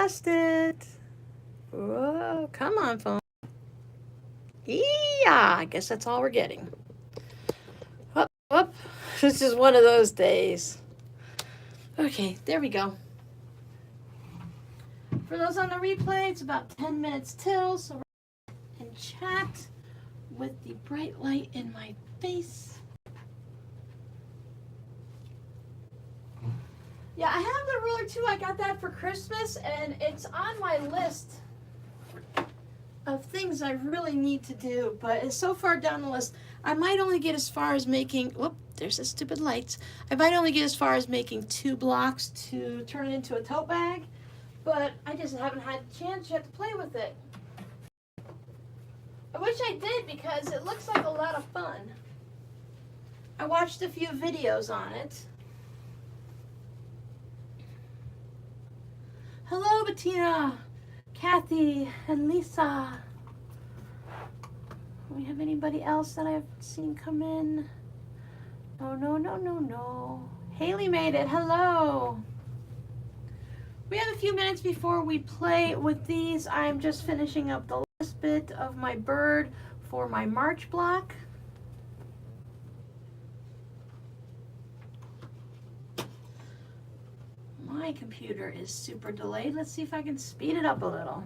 lost it. Whoa, come on, phone. Yeah, I guess that's all we're getting. Up, up. This is one of those days. Okay, there we go. For those on the replay, it's about 10 minutes till, so we're in chat with the bright light in my face. Yeah, I have the ruler too. I got that for Christmas, and it's on my list of things I really need to do, but it's so far down the list. I might only get as far as making, whoop, there's the stupid lights. I might only get as far as making 2 blocks to turn it into a tote bag, but I just haven't had a chance yet to play with it. I wish I did because it looks like a lot of fun. I watched a few videos on it. Hello, Bettina, Kathy, and Lisa. Do we have anybody else that I've seen come in? Oh, no. Haley made it. Hello. We have a few minutes before we play with these. I'm just finishing up the last bit of my bird for my March block. My computer is super delayed. Let's see if I can speed it up a little.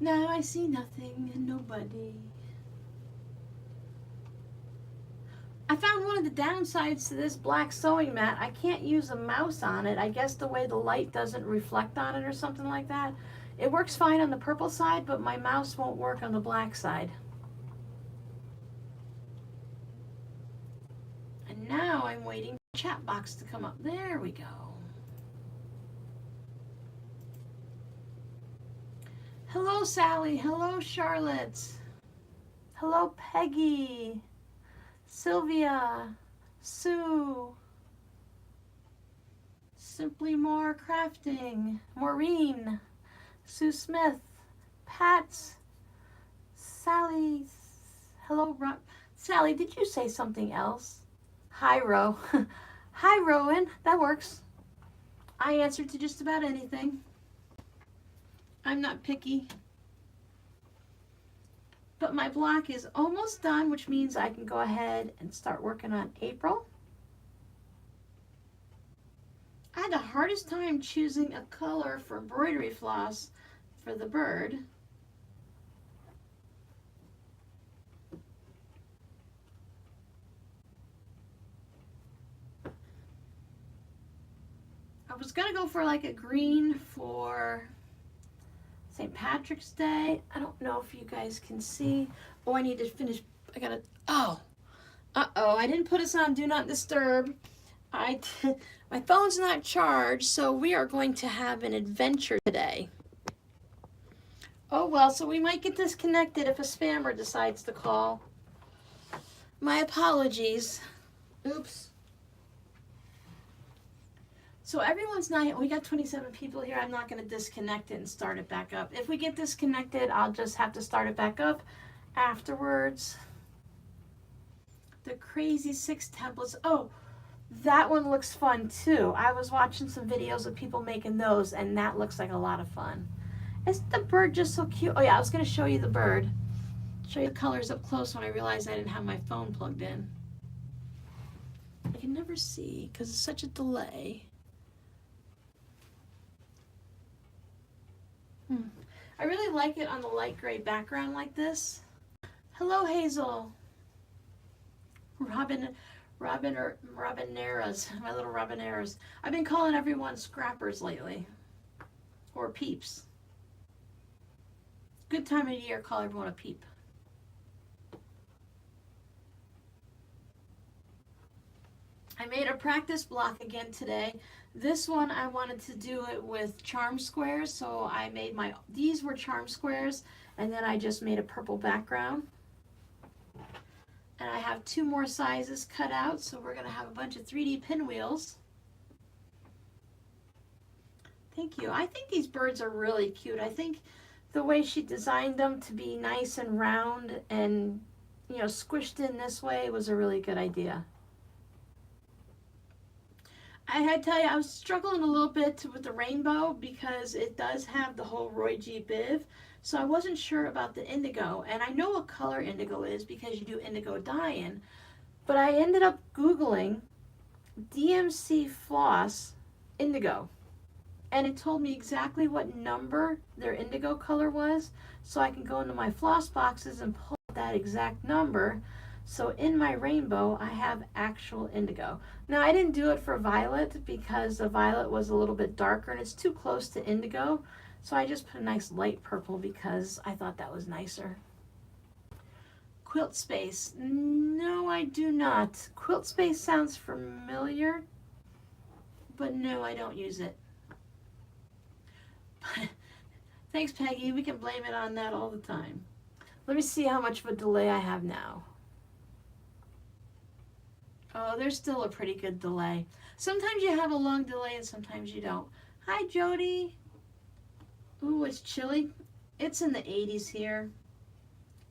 Now I see nothing and nobody. I found one of the downsides to this black sewing mat. I can't use a mouse on it. I guess the way the light doesn't reflect on it or something like that. It works fine on the purple side, but my mouse won't work on the black side. And now I'm waiting for the chat box to come up. There we go. Hello, Sally. Hello, Charlotte. Hello, Peggy. Sylvia. Sue. Simply More Crafting. Maureen. Sue Smith. Pat. Sally. Hello, Sally, did you say something else? Hi, Ro. Hi, Rowan. That works. I answered to just about anything. I'm not picky. But my block is almost done, which means I can go ahead and start working on April. I had the hardest time choosing a color for embroidery floss for the bird. I was gonna go for like a green for St. Patrick's Day. I don't know if you guys can see. Oh, I need to finish. I gotta, I didn't put us on Do Not Disturb. My phone's not charged, so we are going to have an adventure today. Oh well, so we might get disconnected if a spammer decides to call. My apologies. Oops. So everyone's not, we got 27 people here. I'm not going to disconnect it and start it back up. If we get disconnected, I'll just have to start it back up afterwards. The Crazy 6 templates. Oh, that one looks fun too. I was watching some videos of people making those, and that looks like a lot of fun. Isn't the bird just so cute? Oh yeah, I was going to show you the bird. Show you the colors up close when I realized I didn't have my phone plugged in. I can never see because it's such a delay. I really like it on the light gray background like this. Hello, Hazel. Robineras, my little Robineras. I've been calling everyone scrappers lately, or peeps. Good time of year, call everyone a peep. I made a practice block again today. This one I wanted to do it with charm squares, so I made these were charm squares, and then I just made a purple background. And I have 2 more sizes cut out, so we're gonna have a bunch of 3D pinwheels. Thank you. I think these birds are really cute. I think the way she designed them to be nice and round and you know, squished in this way was a really good idea. I had to tell you, I was struggling a little bit with the rainbow because it does have the whole Roy G. Biv. So I wasn't sure about the indigo. And I know what color indigo is because you do indigo dyeing. But I ended up Googling DMC floss indigo. And it told me exactly what number their indigo color was. So I can go into my floss boxes and pull that exact number. So in my rainbow, I have actual indigo. Now, I didn't do it for violet because the violet was a little bit darker and it's too close to indigo. So I just put a nice light purple because I thought that was nicer. Quilt Space. No, I do not. Quilt Space sounds familiar, but no, I don't use it. Thanks, Peggy. We can blame it on that all the time. Let me see how much of a delay I have now. Oh, there's still a pretty good delay. Sometimes you have a long delay and sometimes you don't. Hi, Jody. Ooh, it's chilly. It's in the 80s here.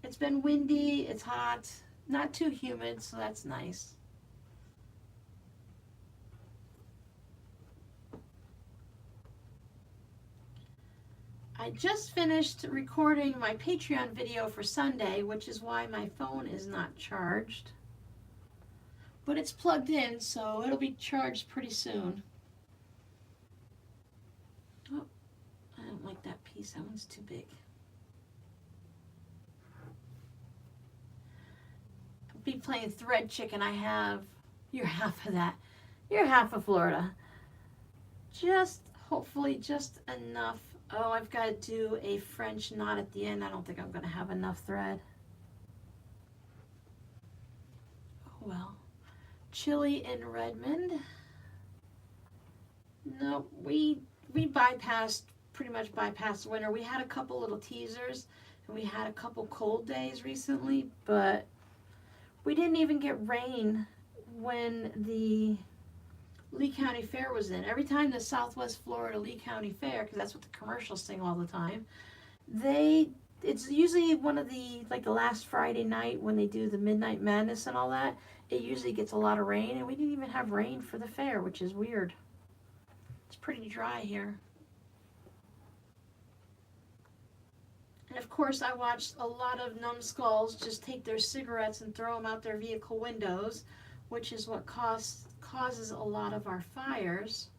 It's been windy, it's hot, not too humid, so that's nice. I just finished recording my Patreon video for Sunday, which is why my phone is not charged. But it's plugged in, so it'll be charged pretty soon. Oh, I don't like that piece. That one's too big. I'll be playing Thread Chicken. I have, you're half of that. You're half of Florida. Just, hopefully, just enough. Oh, I've got to do a French knot at the end. I don't think I'm going to have enough thread. Oh, well. Chili in Redmond. No, we pretty much bypassed winter. We had a couple little teasers and we had a couple cold days recently, but we didn't even get rain when the Lee County Fair was in. Every time the Southwest Florida Lee County Fair, because that's what the commercials sing all the time, it's usually one of the, like the last Friday night when they do the Midnight Madness and all that, it usually gets a lot of rain, and we didn't even have rain for the fair, which is weird. It's pretty dry here. And of course, I watched a lot of numbskulls just take their cigarettes and throw them out their vehicle windows, which is what causes a lot of our fires.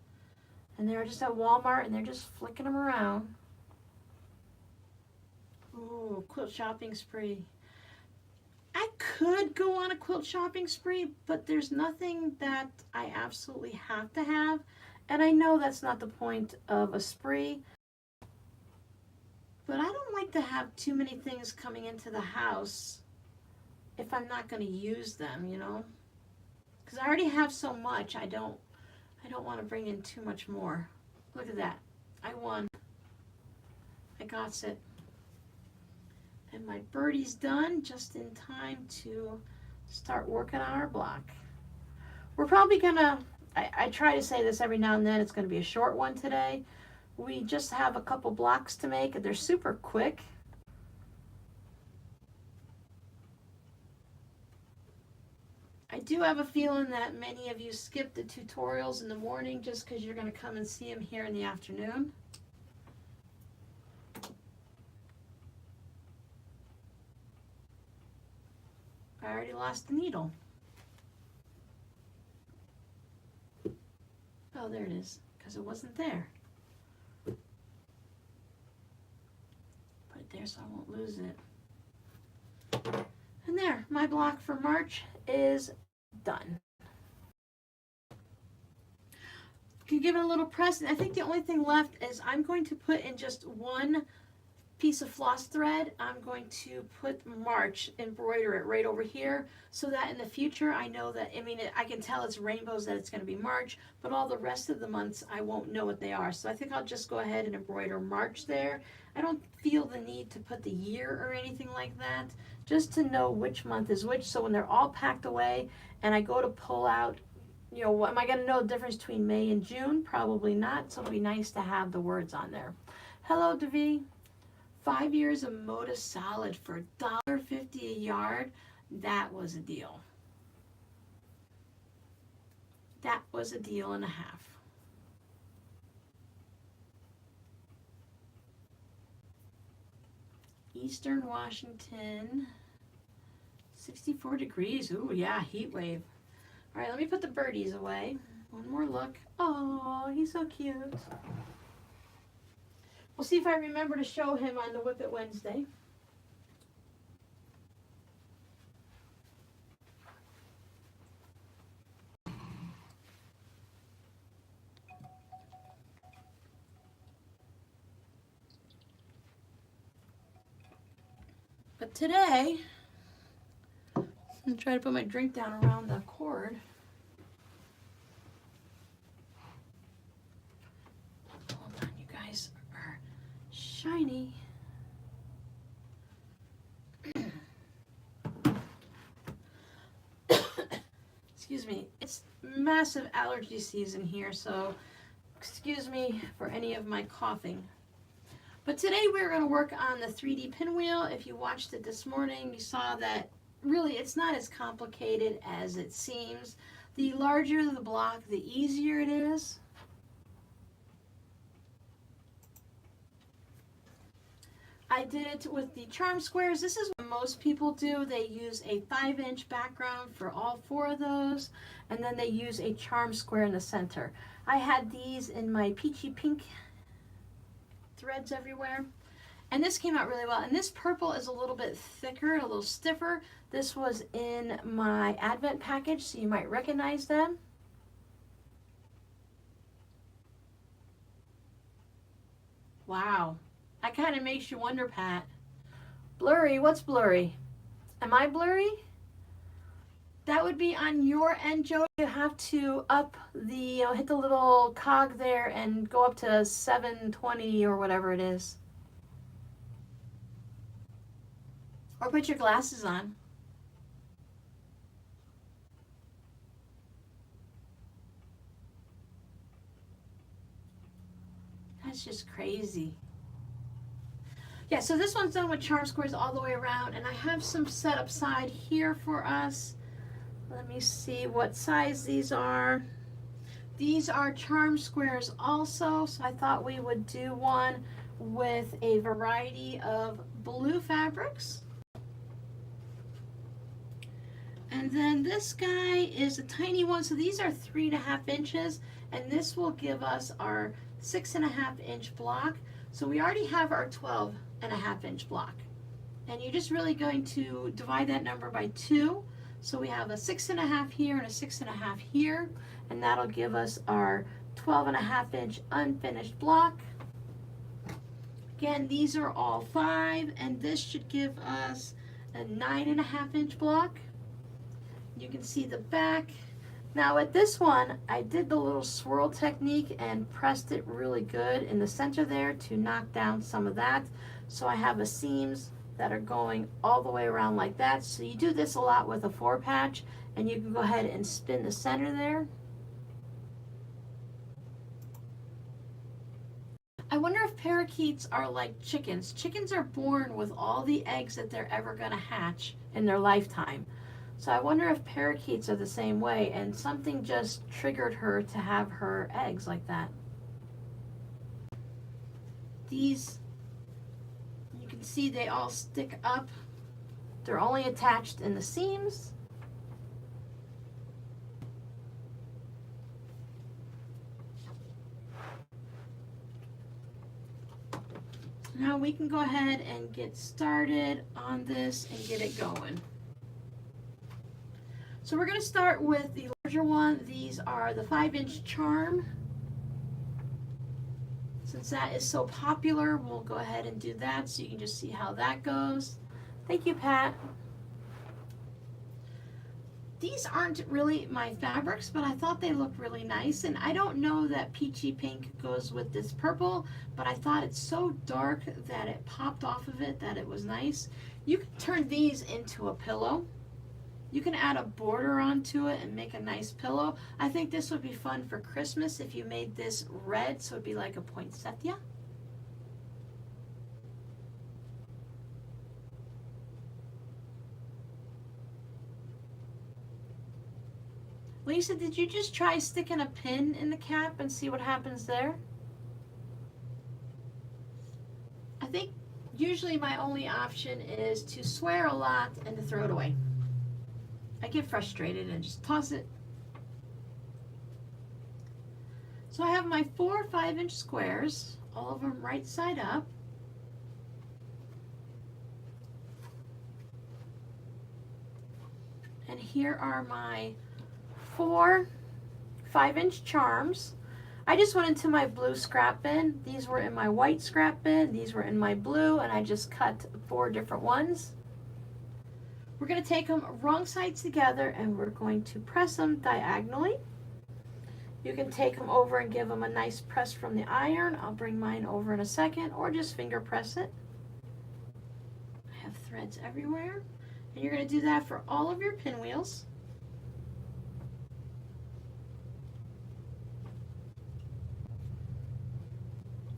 And they're just at Walmart and they're just flicking them around. Ooh, quilt shopping spree. I could go on a quilt shopping spree, but there's nothing that I absolutely have to have. And I know that's not the point of a spree. But I don't like to have too many things coming into the house if I'm not going to use them, you know? Because I already have so much, I don't want to bring in too much more. Look at that. I won. I got it. And my birdie's done just in time to start working on our block. We're probably gonna, I try to say this every now and then, it's gonna be a short one today. We just have a couple blocks to make and they're super quick. I do have a feeling that many of you skip the tutorials in the morning just because you're gonna come and see them here in the afternoon. I already lost the needle. Oh, there it is, because it wasn't there. Put it there so I won't lose it. And there, my block for March is done. Can give it a little press. I think the only thing left is I'm going to put in just one piece of floss thread. I'm going to put March, embroider it right over here so that in the future I know that, I mean, I can tell it's rainbows that it's going to be March, but all the rest of the months I won't know what they are. So I think I'll just go ahead and embroider March there. I don't feel the need to put the year or anything like that, just to know which month is which. So when they're all packed away and I go to pull out, you know, am I going to know the difference between May and June? Probably not. So it'll be nice to have the words on there. Hello, Devi. 5 years of Moda Solid for $1.50 a yard. That was a deal. That was a deal and a half. Eastern Washington, 64 degrees. Ooh, yeah, heat wave. All right, let me put the birdies away. One more look. Oh, he's so cute. We'll see if I remember to show him on the Whip It Wednesday. But today, I'm going to try to put my drink down around the cord. Hold on, you guys are shiny. Excuse me, it's massive allergy season here, so excuse me for any of my coughing. But today we're going to work on the 3D pinwheel. If you watched it this morning, you saw that really it's not as complicated as it seems. The larger the block, the easier it is. I did it with the charm squares. This is what most people do. They use a 5-inch background for all 4 of those, and then they use a charm square in the center. I had these in my peachy pink threads everywhere, and this came out really well. And this purple is a little bit thicker, a little stiffer. This was in my Advent package, so you might recognize them. Wow. That kind of makes you wonder, Pat. Blurry, what's blurry? Am I blurry? That would be on your end, Joe. You have to up the, hit the little cog there and go up to 720 or whatever it is. Or put your glasses on. That's just crazy. Yeah, so this one's done with charm squares all the way around, and I have some set up side here for us. Let me see what size these are. These are charm squares also, so I thought we would do one with a variety of blue fabrics. And then this guy is a tiny one, so these are 3.5 inches, and this will give us our 6.5 inch block. So we already have our 12.5 inch block. And you're just really going to divide that number by 2. So we have a 6.5 here and a 6.5 here, and that'll give us our 12.5 inch unfinished block. Again, these are all 5, and this should give us a 9.5 inch block. You can see the back. Now with this one, I did the little swirl technique and pressed it really good in the center there to knock down some of that. So I have a seams that are going all the way around like that. So you do this a lot with a 4 patch, and you can go ahead and spin the center there. I wonder if parakeets are like chickens. Chickens are born with all the eggs that they're ever going to hatch in their lifetime. So I wonder if parakeets are the same way, and something just triggered her to have her eggs like that. These, you can see they all stick up. They're only attached in the seams. Now we can go ahead and get started on this and get it going. So we're going to start with the larger one. These are the 5-inch charm. Since that is so popular, we'll go ahead and do that so you can just see how that goes. Thank you, Pat. These aren't really my fabrics, but I thought they looked really nice. And I don't know that peachy pink goes with this purple, but I thought it's so dark that it popped off of it that it was nice. You can turn these into a pillow. You can add a border onto it and make a nice pillow. I think this would be fun for Christmas if you made this red, so it'd be like a poinsettia. Lisa, did you just try sticking a pin in the cap and see what happens there? I think usually my only option is to swear a lot and to throw it away. I get frustrated and just toss it. So I have my 4 5-inch squares, all of them right side up. And here are my 4 5-inch charms. I just went into my blue scrap bin. These were in my white scrap bin. These were in my blue, and I just cut 4 different ones. We're going to take them wrong sides together, and we're going to press them diagonally. You can take them over and give them a nice press from the iron. I'll bring mine over in a second, or just finger press it. I have threads everywhere. And you're going to do that for all of your pinwheels.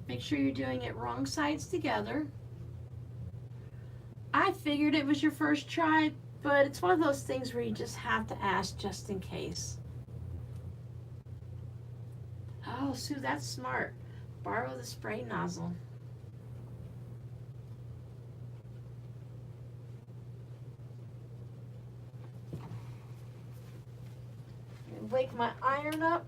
Make sure you're doing it wrong sides together. I figured it was your first try, but it's one of those things where you just have to ask just in case. Oh, Sue, that's smart. Borrow the spray nozzle. Wake my iron up.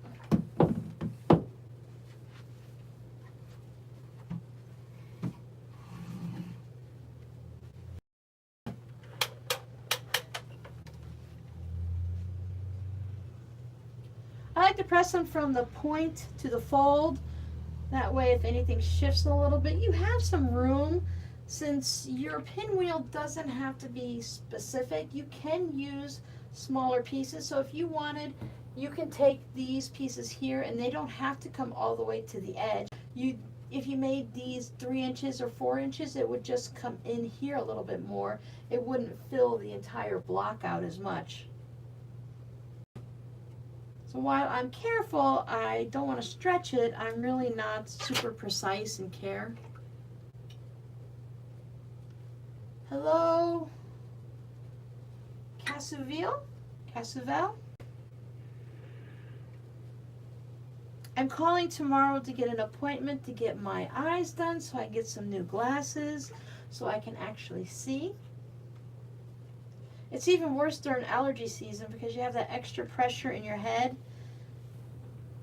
I like to press them from the point to the fold. That way, if anything shifts a little bit, you have some room. Since your pinwheel doesn't have to be specific, you can use smaller pieces. So if you wanted, you can take these pieces here, and they don't have to come all the way to the edge. If you made these 3 inches or 4 inches, it would just come in here a little bit more. It wouldn't fill the entire block out as much. So while I'm careful, I don't want to stretch it, I'm really not super precise and care. Hello, Casuvel? I'm calling tomorrow to get an appointment to get my eyes done so I get some new glasses so I can actually see. It's even worse during allergy season because you have that extra pressure in your head,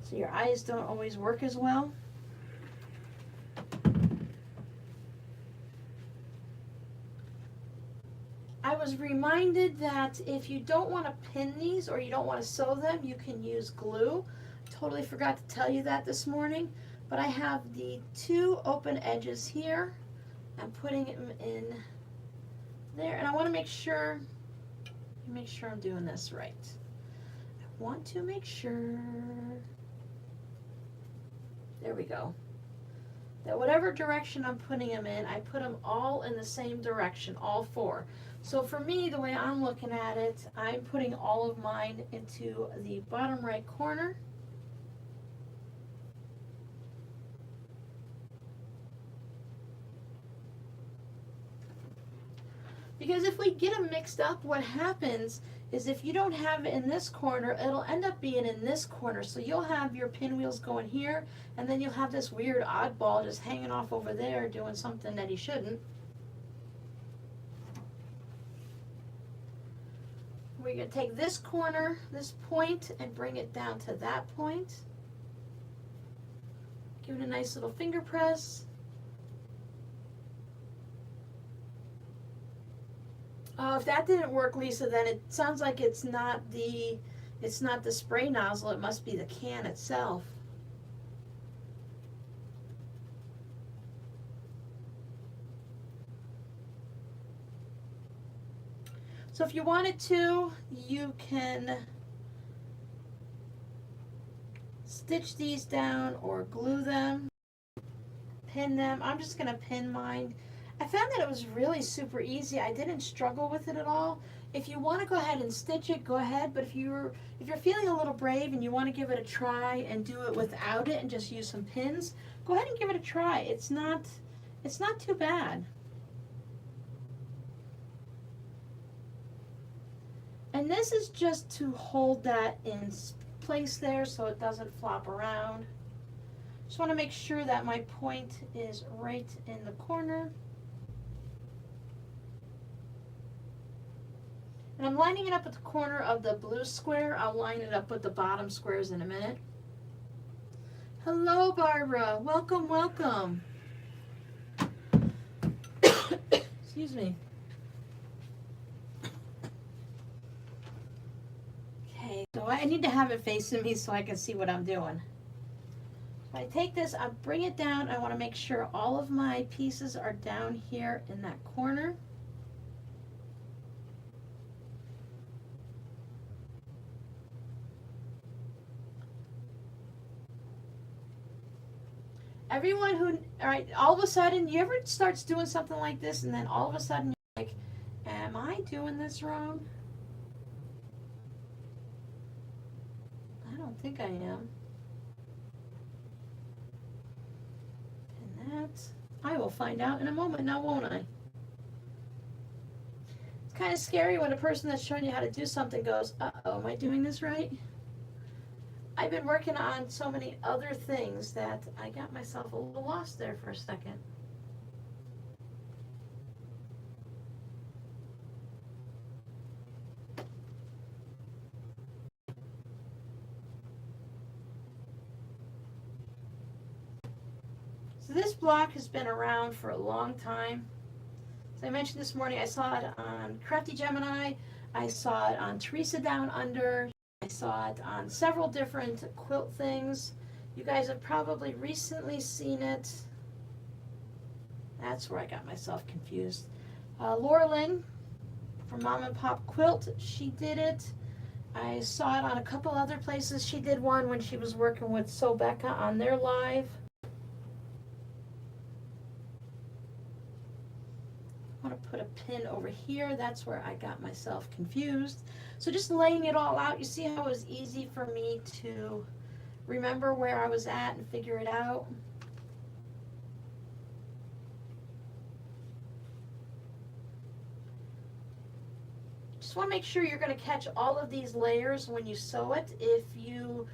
so your eyes don't always work as well. I was reminded that if you don't want to pin these or you don't want to sew them, you can use glue. Totally forgot to tell you that this morning, but I have the 2 open edges here. I'm putting them in there, and I want to make sure I'm doing this right. I want to make sure, there we go, that whatever direction I'm putting them in, I put them all in the same direction, all 4. So for me, the way I'm looking at it, I'm putting all of mine into the bottom right corner. Because if we get them mixed up, what happens is if you don't have it in this corner, it'll end up being in this corner. So you'll have your pinwheels going here, and then you'll have this weird oddball just hanging off over there doing something that he shouldn't. We're going to take this corner, this point, and bring it down to that point. Give it a nice little finger press. Oh, if that didn't work, Lisa, then it sounds like it's not the spray nozzle, it must be the can itself. So if you wanted to, you can stitch these down or glue them, pin them. I'm just going to pin mine. I found that it was really super easy. I didn't struggle with it at all. If you want to go ahead and stitch it, go ahead. But if you're feeling a little brave and you want to give it a try and do it without it and just use some pins, go ahead and give it a try. It's not too bad. And this is just to hold that in place there so it doesn't flop around. Just want to make sure that my point is right in the corner. And I'm lining it up at the corner of the blue square. I'll line it up with the bottom squares in a minute. Hello, Barbara. Welcome, welcome. Excuse me. Okay, so I need to have it facing me so I can see what I'm doing. I take this, I bring it down. I want to make sure all of my pieces are down here in that corner. Everyone who, all right, all of a sudden, you ever starts doing something like this and then all of a sudden you're like, am I doing this wrong? I don't think I am. And that, I will find out in a moment now, won't I? It's kind of scary when a person that's showing you how to do something goes, uh-oh, am I doing this right? I've been working on so many other things that I got myself a little lost there for a second. So this block has been around for a long time. As I mentioned this morning, I saw it on Crafty Gemini. I saw it on Teresa Down Under. I saw it on several different quilt things. You guys have probably recently seen it. That's where I got myself confused. Laura Lynn from Mom and Pop Quilt, she did it. I saw it on a couple other places. She did one when she was working with So Becca on their live. I want to put a pin over here. That's where I got myself confused. So just laying it all out, you see how it was easy for me to remember where I was at and figure it out. Just want to make sure you're going to catch all of these layers when you sew it. If you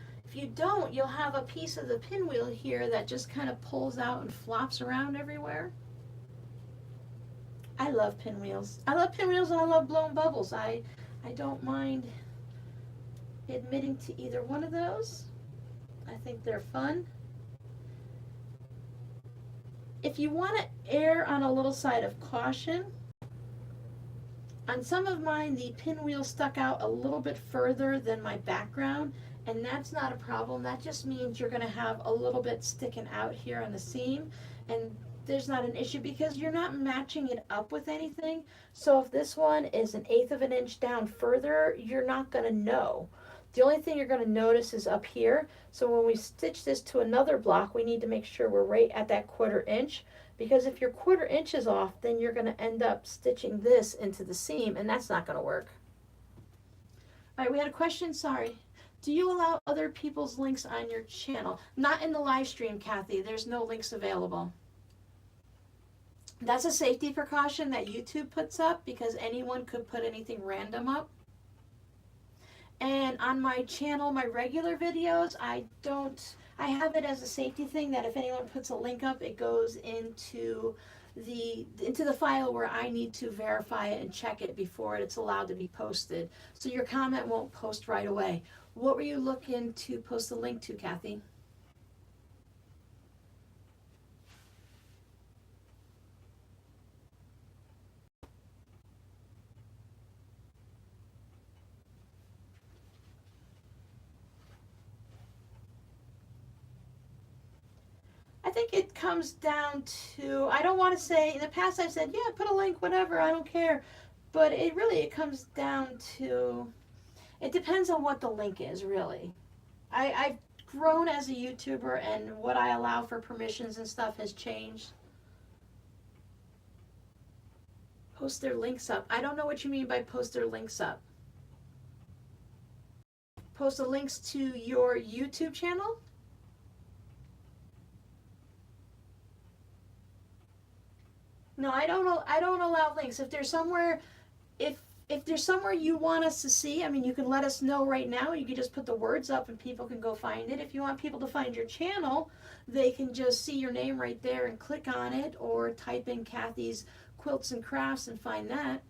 don't, you'll have a piece of the pinwheel here that just kind of pulls out and flops around everywhere. I love pinwheels. I love pinwheels and I love blowing bubbles. I don't mind admitting to either one of those. I think they're fun. If you want to err on a little side of caution, on some of mine the pinwheel stuck out a little bit further than my background, and that's not a problem. That just means you're going to have a little bit sticking out here on the seam, and there's not an issue because you're not matching it up with anything. So if this one is 1/8 of an inch down further, you're not going to know. The only thing you're going to notice is up here. So when we stitch this to another block, we need to make sure we're right at that 1/4 inch, because if your 1/4 inch is off, then you're going to end up stitching this into the seam, and that's not going to work. All right, we had a question, sorry. Do you allow other people's links on your channel? Not in the live stream, Kathy. There's no links available. That's a safety precaution that YouTube puts up because anyone could put anything random up. And on my channel, my regular videos, I have it as a safety thing that if anyone puts a link up, it goes into the file where I need to verify it and check it before it's allowed to be posted. So your comment won't post right away. What were you looking to post a link to, Kathy? I think it comes down to, I don't want to say, in the past I've said, yeah, put a link, whatever, I don't care. But it comes down to, it depends on what the link is, really. I've grown as a YouTuber, and what I allow for permissions and stuff has changed. Post their links up. I don't know what you mean by post their links up. Post the links to your YouTube channel? No, I don't allow links. If there's somewhere, if If there's somewhere you want us to see, I mean, you can let us know right now. You can just put the words up and people can go find it. If you want people to find your channel, they can just see your name right there and click on it, or type in Kathy's Quilts and Crafts and find that.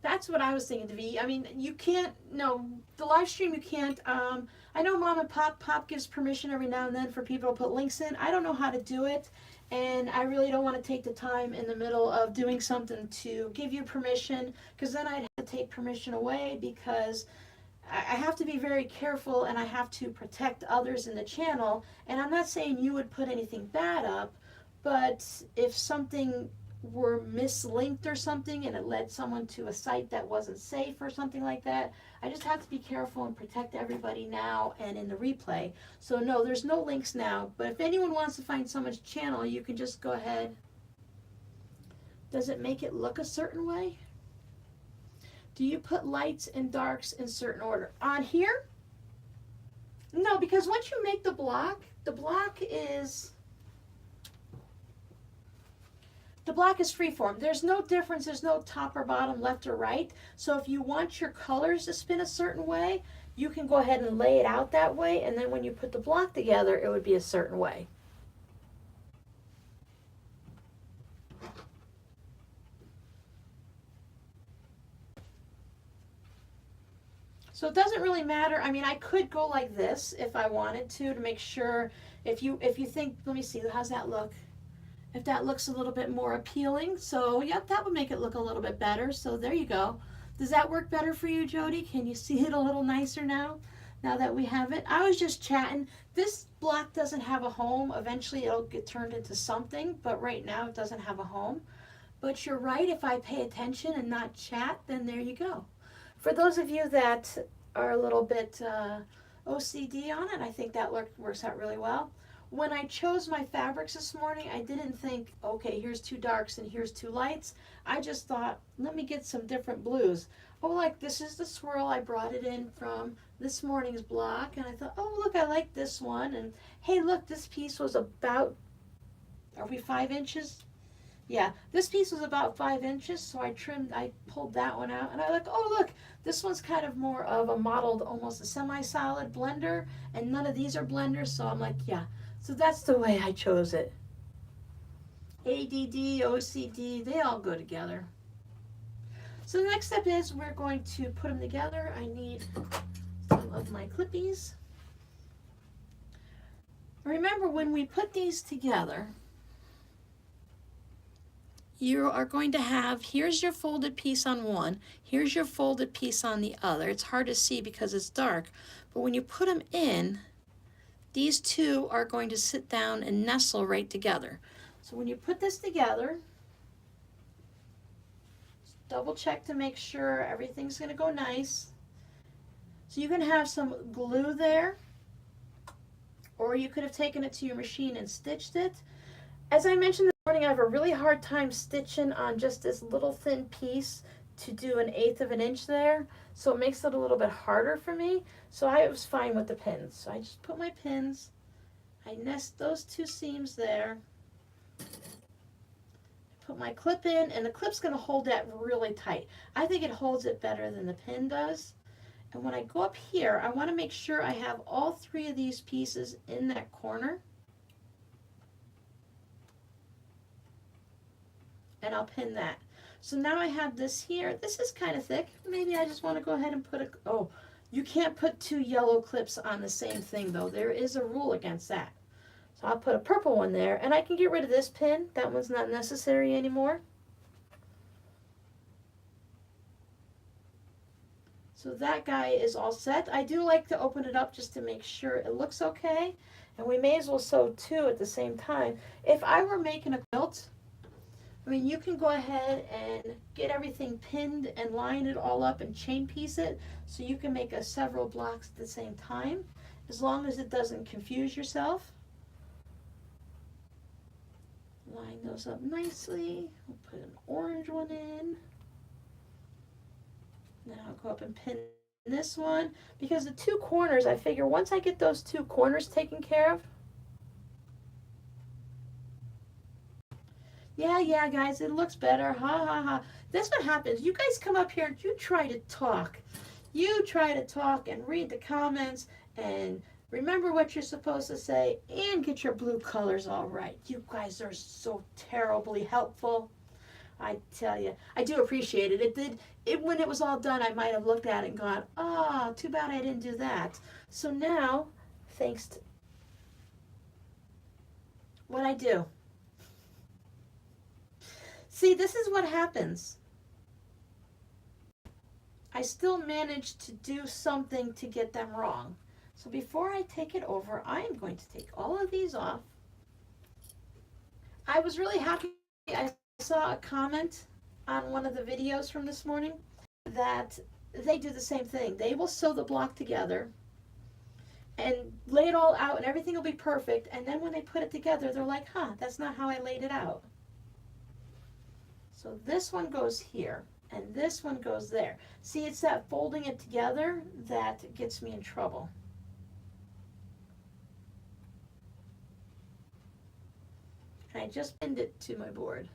That's what I was thinking, Devi. I mean, you can't, no, the live stream you can't. I know Mom and Pop gives permission every now and then for people to put links in. I don't know how to do it, and I really don't want to take the time in the middle of doing something to give you permission, because then I'd have to take permission away, because I have to be very careful and I have to protect others in the channel. And I'm not saying you would put anything bad up, but if something were mislinked or something and it led someone to a site that wasn't safe or something like that, I just have to be careful and protect everybody now and in the replay. So no, there's no links now, but if anyone wants to find someone's channel, you can just go ahead. Does it make it look a certain way? Do you put lights and darks in certain order? On here? No, because once you make the block is freeform. There's no difference. There's no top or bottom, left or right. So if you want your colors to spin a certain way, you can go ahead and lay it out that way, and then when you put the block together, it would be a certain way. So it doesn't really matter. I mean, I could go like this if I wanted to make sure. If you think, let me see, how's that look? If that looks a little bit more appealing. So yep, that would make it look a little bit better. So there you go. Does that work better for you, Jody? Can you see it a little nicer now that we have it? I was just chatting. This block doesn't have a home. Eventually it'll get turned into something, but right now it doesn't have a home. But you're right, if I pay attention and not chat, then there you go. For those of you that are a little bit OCD on it, I think that works out really well. When I chose my fabrics this morning, I didn't think, okay, here's two darks and here's two lights. I just thought, let me get some different blues. Oh, like this is the swirl. I brought it in from this morning's block, and I thought, oh, look, I like this one. And hey, look, this piece was about, are we 5 inches? Yeah, this piece was about 5 inches, so I pulled that one out, and I like, oh look, this one's kind of more of a modeled, almost a semi-solid blender, and none of these are blenders, so I'm like, yeah. So that's the way I chose it. ADD, OCD, they all go together. So the next step is we're going to put them together. I need some of my clippies. Remember, when we put these together, you are going to have, here's your folded piece on one, here's your folded piece on the other. It's hard to see because it's dark, but when you put them in, these two are going to sit down and nestle right together. So when you put this together, just double check to make sure everything's going to go nice. So you can have some glue there, or you could have taken it to your machine and stitched it. As I mentioned this morning, I have a really hard time stitching on just this little thin piece to do 1/8 of an inch there, so it makes it a little bit harder for me. So I was fine with the pins. So I just put my pins, I nest those two seams there, put my clip in, and the clip's going to hold that really tight. I think it holds it better than the pin does. And when I go up here, I want to make sure I have all 3 of these pieces in that corner. And I'll pin that. So now I have this here. This is kind of thick. Maybe I just want to go ahead and put a, oh, you can't put 2 yellow clips on the same thing though. There is a rule against that. So I'll put a purple one there, and I can get rid of this pin. That one's not necessary anymore. So that guy is all set. I do like to open it up just to make sure it looks okay. And we may as well sew 2 at the same time. If I were making a quilt, I mean, you can go ahead and get everything pinned and line it all up and chain piece it, so you can make several blocks at the same time, as long as it doesn't confuse yourself. Line those up nicely. We'll put an orange one in. Then I'll go up and pin this one, because the 2 corners, I figure once I get those 2 corners taken care of, Yeah, guys, it looks better. Ha ha ha. That's what happens. You guys come up here and you try to talk. You try to talk and read the comments and remember what you're supposed to say and get your blue colors all right. You guys are so terribly helpful. I tell you, I do appreciate it. When it was all done, I might have looked at it and gone, oh, too bad I didn't do that. So now, thanks to what I do. See, this is what happens. I still managed to do something to get them wrong. So before I take it over, I am going to take all of these off. I was really happy. I saw a comment on one of the videos from this morning that they do the same thing. They will sew the block together and lay it all out and everything will be perfect. And then when they put it together, they're like, huh, that's not how I laid it out. So this one goes here and this one goes there. See, it's that folding it together that gets me in trouble. And I just pinned it to my board.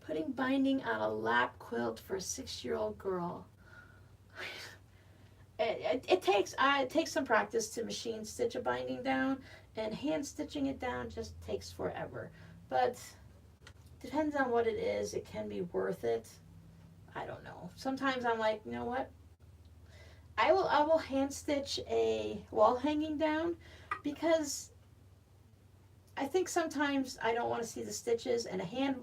Putting binding on a lap quilt for a 6-year-old girl. It takes some practice to machine stitch a binding down, and hand stitching it down just takes forever. But depends on what it is. It can be worth it. I don't know. Sometimes I'm like, you know what? I will hand stitch a wall hanging down because I think sometimes I don't want to see the stitches, and a hand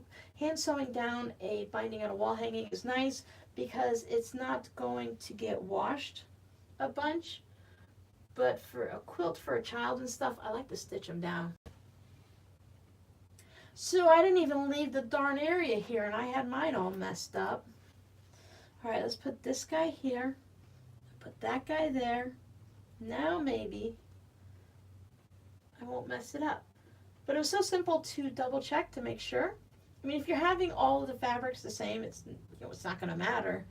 sewing down a binding on a wall hanging is nice because it's not going to get washed a bunch. But for a quilt for a child and stuff, I like to stitch them down. So I didn't even leave the darn area here, and I had mine all messed up. All right, let's put this guy here. Put that guy there. Now maybe I won't mess it up. But it was so simple to double check to make sure. I mean, if you're having all of the fabrics the same, it's not going to matter.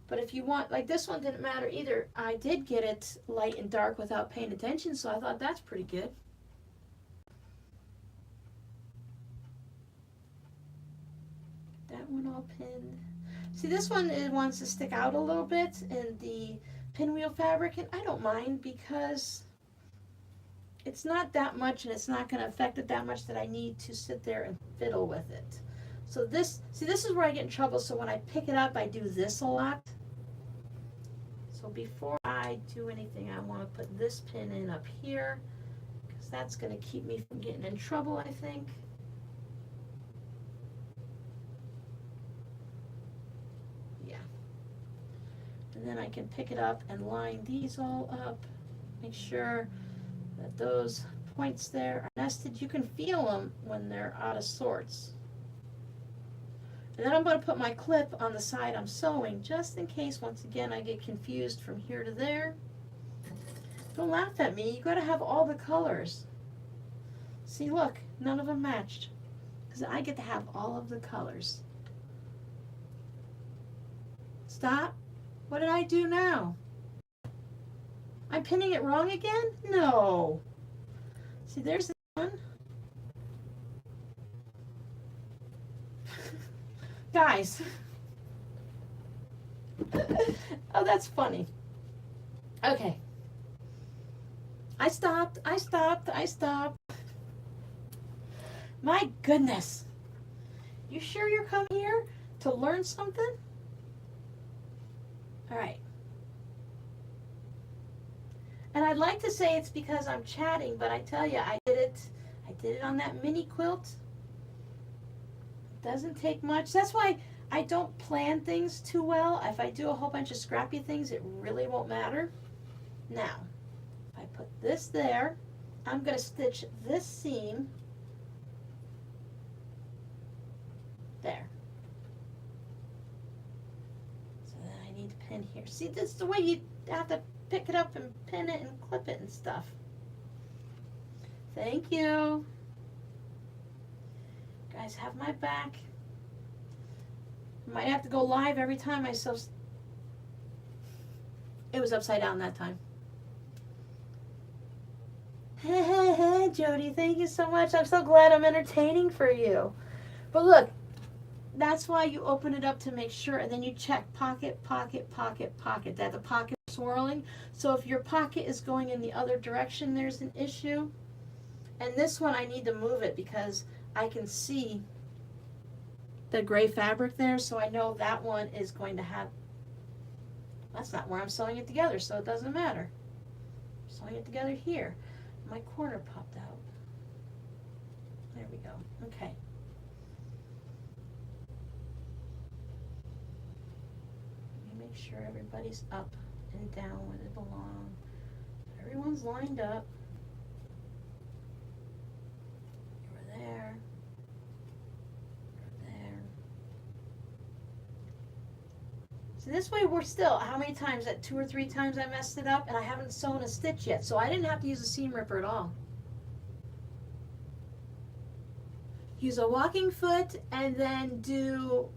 But if you want, like this one didn't matter either. I did get it light and dark without paying attention, so I thought that's pretty good. That one all pinned. See, this one, it wants to stick out a little bit in the pinwheel fabric, and I don't mind because it's not that much and it's not going to affect it that much that I need to sit there and fiddle with it. So this is where I get in trouble. So when I pick it up, I do this a lot. So before I do anything, I want to put this pin in up here because that's going to keep me from getting in trouble, I think. Yeah. And then I can pick it up and line these all up. Make sure that those points there are nested. You can feel them when they're out of sorts. And then I'm going to put my clip on the side I'm sewing, just in case, once again, I get confused from here to there. Don't laugh at me. You got to have all the colors. See, look, none of them matched. Because I get to have all of the colors. Stop. What did I do now? I'm pinning it wrong again? No. See, there's this one. Guys. Oh, that's funny. Okay. I stopped. My goodness. You sure you're coming here to learn something? All right. And I'd like to say it's because I'm chatting, but I tell you, I did it on that mini quilt. It doesn't take much. That's why I don't plan things too well. If I do a whole bunch of scrappy things, it really won't matter. Now, if I put this there, I'm going to stitch this seam there. So then I need to pin here. See, this is the way you have to pick it up and pin it and clip it and stuff. Thank you. Guys, have my back. Might have to go live every time I sew. It was upside down that time. Hey, Jody, thank you so much. I'm so glad I'm entertaining for you. But look, that's why you open it up to make sure, and then you check pocket, pocket, pocket, pocket, that the pocket is swirling. So if your pocket is going in the other direction, there's an issue. And this one, I need to move it because I can see the gray fabric there, so I know that one is going to have, that's not where I'm sewing it together, so it doesn't matter. I'm sewing it together here. My corner popped out. There we go. Okay. Let me make sure everybody's up and down where they belong. Everyone's lined up. Over there. Over there. So this way we're still, how many times? That 2 or 3 times I messed it up and I haven't sewn a stitch yet. So I didn't have to use a seam ripper at all. Use a walking foot and then do,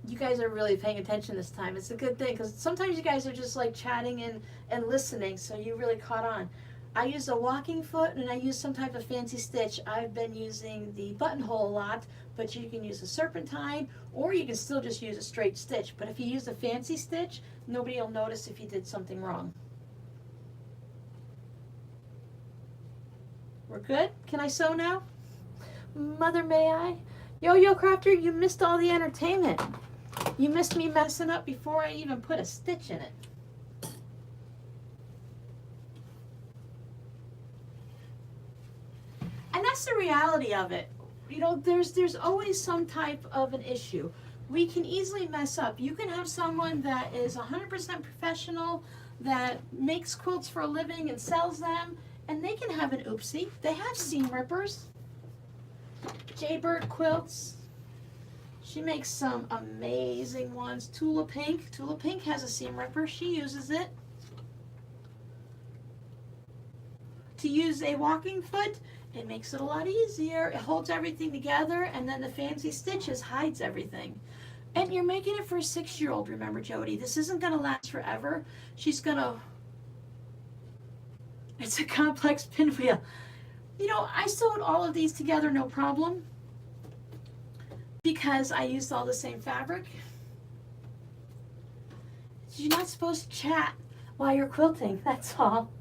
you guys are really paying attention this time. It's a good thing because sometimes you guys are just like chatting and listening, so you really caught on. I use a walking foot and I use some type of fancy stitch. I've been using the buttonhole a lot, but you can use a serpentine or you can still just use a straight stitch. But if you use a fancy stitch, nobody will notice if you did something wrong. We're good? Can I sew now? Mother, may I? Yo-Yo Crafter, you missed all the entertainment. You missed me messing up before I even put a stitch in it. And that's the reality of it. You know, there's always some type of an issue. We can easily mess up. You can have someone that is 100% professional, that makes quilts for a living and sells them, and they can have an oopsie. They have seam rippers. Jaybird Quilts. She makes some amazing ones. Tula Pink. Tula Pink has a seam ripper. She uses it. To use a walking foot, it makes it a lot easier. It holds everything together, and then the fancy stitches hides everything. And you're making it for a 6-year-old, remember, Jody. This isn't going to last forever. She's going to... It's a complex pinwheel. You know, I sewed all of these together no problem because I used all the same fabric. You're not supposed to chat while you're quilting, that's all.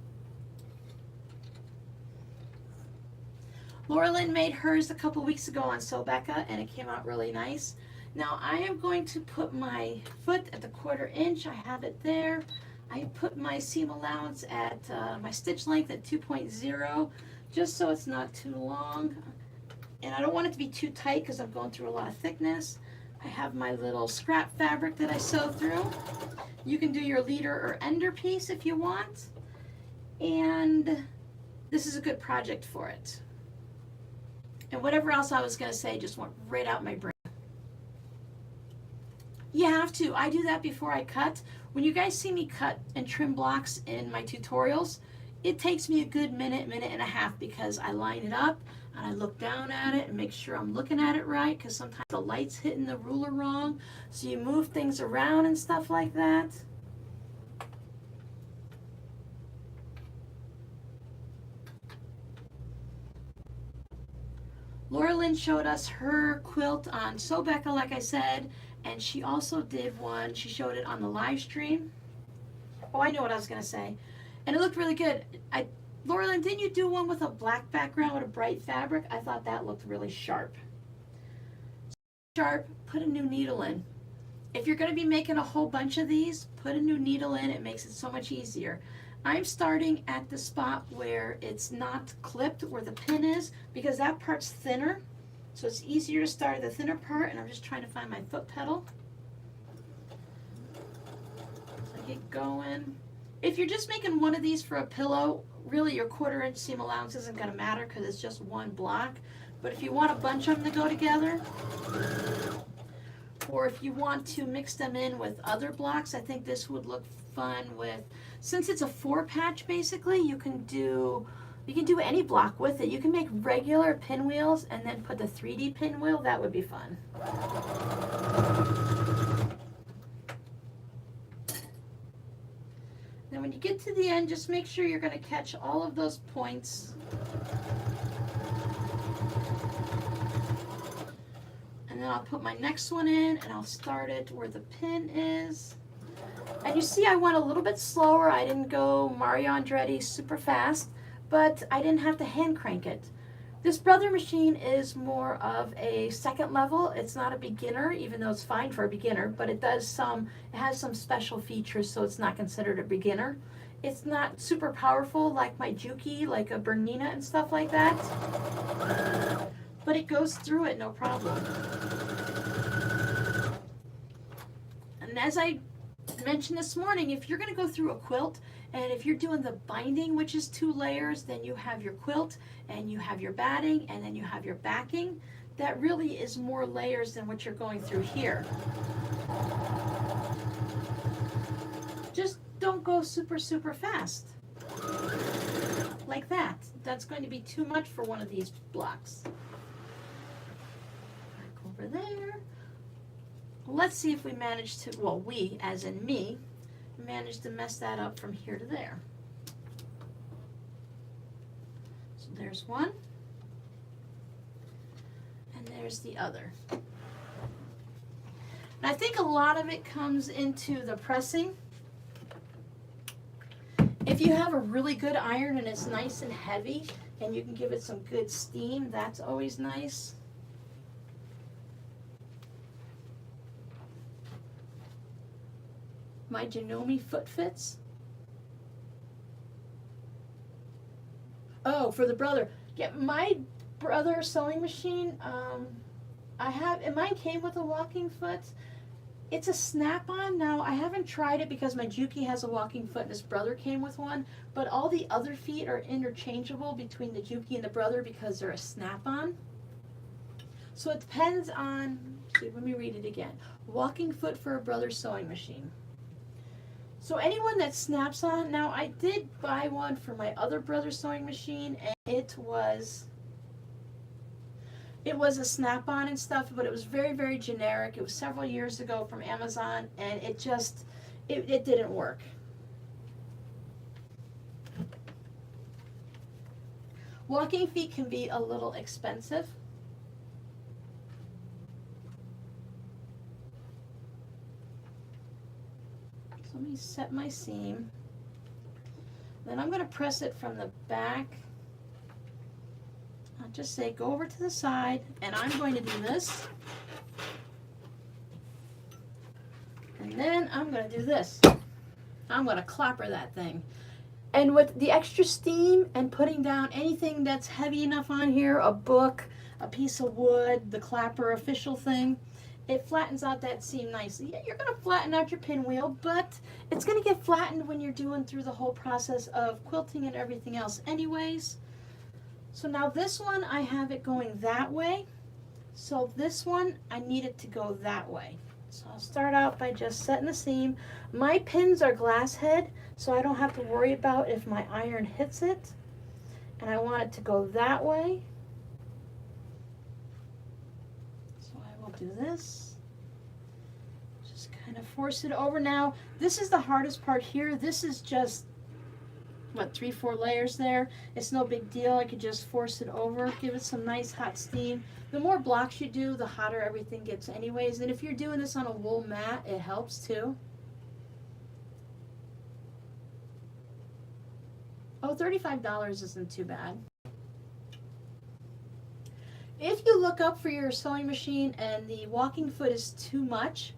Laura Lynn made hers a couple weeks ago on Sewbecca and it came out really nice. Now I am going to put my foot at the 1/4 inch. I have it there. I put my seam allowance at my stitch length at 2.0. just so it's not too long. And I don't want it to be too tight because I'm going through a lot of thickness. I have my little scrap fabric that I sew through. You can do your leader or ender piece if you want. And this is a good project for it. And whatever else I was going to say just went right out my brain. You have to. I do that before I cut. When you guys see me cut and trim blocks in my tutorials, it takes me a good minute, minute and a half because I line it up and I look down at it and make sure I'm looking at it right because sometimes the light's hitting the ruler wrong. So you move things around and stuff like that. Laura Lynn showed us her quilt on Sewbecca, like I said, and she also did one. She showed it on the live stream. Oh, I know what I was going to say. And it looked really good. Laura Lynn, didn't you do one with a black background with a bright fabric? I thought that looked really sharp. Sharp, put a new needle in. If you're going to be making a whole bunch of these, put a new needle in. It makes it so much easier. I'm starting at the spot where it's not clipped, where the pin is, because that part's thinner. So it's easier to start at the thinner part, and I'm just trying to find my foot pedal. So I get going. If you're just making one of these for a pillow, really your 1/4 inch seam allowance isn't going to matter because it's just one block. But if you want a bunch of them to go together, or if you want to mix them in with other blocks, I think this would look fun with, since it's a 4-patch basically, you can do any block with it. You can make regular pinwheels and then put the 3D pinwheel. That would be fun. Then when you get to the end, just make sure you're going to catch all of those points. And then I'll put my next one in, and I'll start it where the pin is. And you see I went a little bit slower. I didn't go Mario Andretti super fast, but I didn't have to hand crank it. This brother machine is more of a second level. It's not a beginner, even though it's fine for a beginner, but it has some special features, so it's not considered a beginner. It's not super powerful like my Juki, like a Bernina and stuff like that, but it goes through it no problem. And as I mentioned this morning, if you're going to go through a quilt, and if you're doing the binding, which is 2 layers, then you have your quilt, and you have your batting, and then you have your backing. That really is more layers than what you're going through here. Just don't go super, super fast. Like that. That's going to be too much for one of these blocks. Back over there. Let's see if we manage to, well, we, as in me, managed to mess that up from here to there. So there's one, and there's the other. And I think a lot of it comes into the pressing. If you have a really good iron and it's nice and heavy, and you can give it some good steam, that's always nice. My Janome foot fits. Oh, for the brother. Yeah, my brother sewing machine, mine came with a walking foot. It's a snap-on. Now, I haven't tried it because my Juki has a walking foot and his brother came with one, but all the other feet are interchangeable between the Juki and the brother because they're a snap-on. So it depends on, let me read it again. Walking foot for a brother sewing machine. So anyone that snaps on, now I did buy one for my other brother sewing machine, and it was a snap-on and stuff, but it was very, very generic. It was several years ago from Amazon, and it didn't work. Walking feet can be a little expensive. Let me set my seam. Then I'm going to press it from the back. I'll just say go over to the side, and I'm going to do this. And then I'm going to do this. I'm going to clapper that thing. And with the extra steam and putting down anything that's heavy enough on here, a book, a piece of wood, the clapper official thing, it flattens out that seam nicely. Yeah, you're going to flatten out your pinwheel, but it's going to get flattened when you're doing through the whole process of quilting and everything else anyways. So now this one, I have it going that way. So this one, I need it to go that way. So I'll start out by just setting the seam. My pins are glass head, so I don't have to worry about if my iron hits it. And I want it to go that way. Do this, just kind of force it over. Now this is the hardest part here. This is just what, 3-4 layers there. It's no big deal. I could just force it over, give it some nice hot steam. The more blocks you do, the hotter everything gets anyways, and if you're doing this on a wool mat, it helps too. Oh, $35 isn't too bad. If you look up for your sewing machine and the walking foot is too much,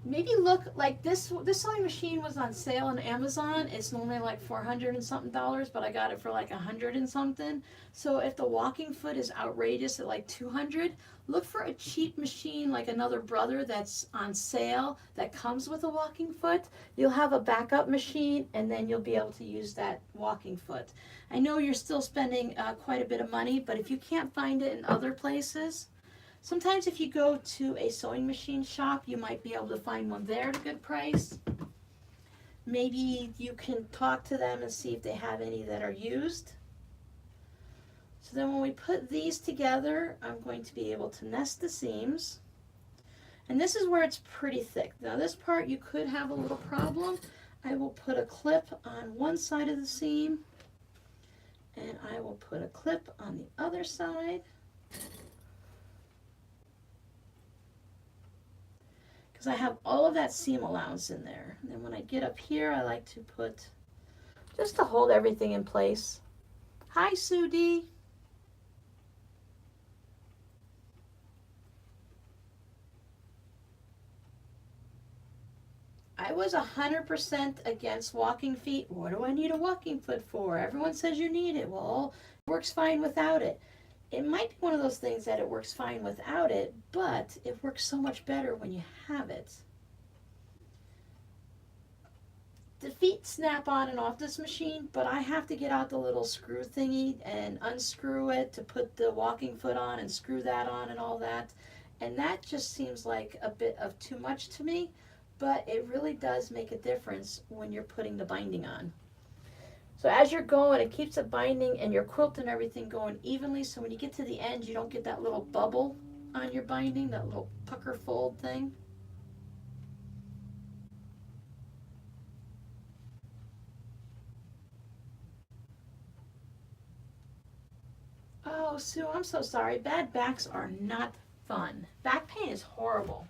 maybe look like this sewing machine was on sale on Amazon. It's normally like $400 and something, but I got it for like $100 and something. So if the walking foot is outrageous at like $200, look for a cheap machine like another brother that's on sale that comes with a walking foot. You'll have a backup machine, and then you'll be able to use that walking foot. I know you're still spending quite a bit of money, but if you can't find it in other places, sometimes if you go to a sewing machine shop, you might be able to find one there at a good price. Maybe you can talk to them and see if they have any that are used. So then when we put these together, I'm going to be able to nest the seams. And this is where it's pretty thick. Now this part you could have a little problem. I will put a clip on one side of the seam, and I will put a clip on the other side. Because I have all of that seam allowance in there. And then when I get up here, I like to put, just to hold everything in place. Hi, Sue D. I was 100% against walking feet. What do I need a walking foot for? Everyone says you need it. Well, it works fine without it. It might be one of those things that it works fine without it, but it works so much better when you have it. The feet snap on and off this machine, but I have to get out the little screw thingy and unscrew it to put the walking foot on and screw that on and all that. And that just seems like a bit of too much to me, but it really does make a difference when you're putting the binding on. So as you're going, it keeps the binding and your quilt and everything going evenly, so when you get to the end, you don't get that little bubble on your binding, that little pucker fold thing. Oh, Sue, I'm so sorry. Bad backs are not fun. Back pain is horrible.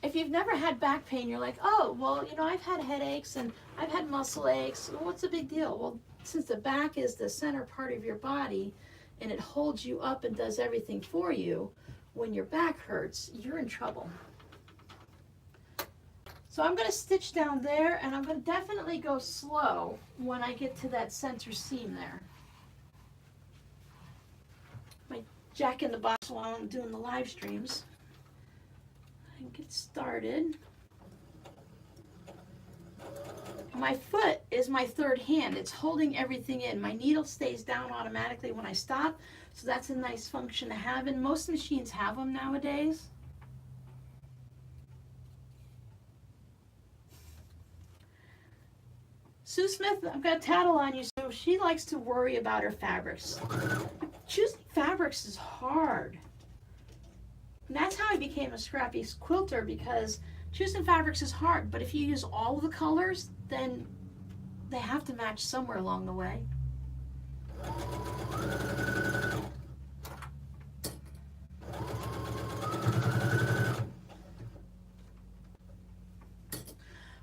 If you've never had back pain, you're like, oh, well, you know, I've had headaches and I've had muscle aches. Well, what's the big deal? Well, since the back is the center part of your body and it holds you up and does everything for you, when your back hurts, you're in trouble. So I'm going to stitch down there, and I'm going to definitely go slow when I get to that center seam there. My jack in the box while I'm doing the live streams. And get started. My foot is my third hand. It's holding everything in. My needle stays down automatically when I stop, so that's a nice function to have, and most machines have them nowadays. Sue Smith, I'm going to tattle on you. So she likes to worry about her fabrics. Choosing fabrics is hard. And that's how I became a scrappy quilter, because choosing fabrics is hard, but if you use all the colors, then they have to match somewhere along the way.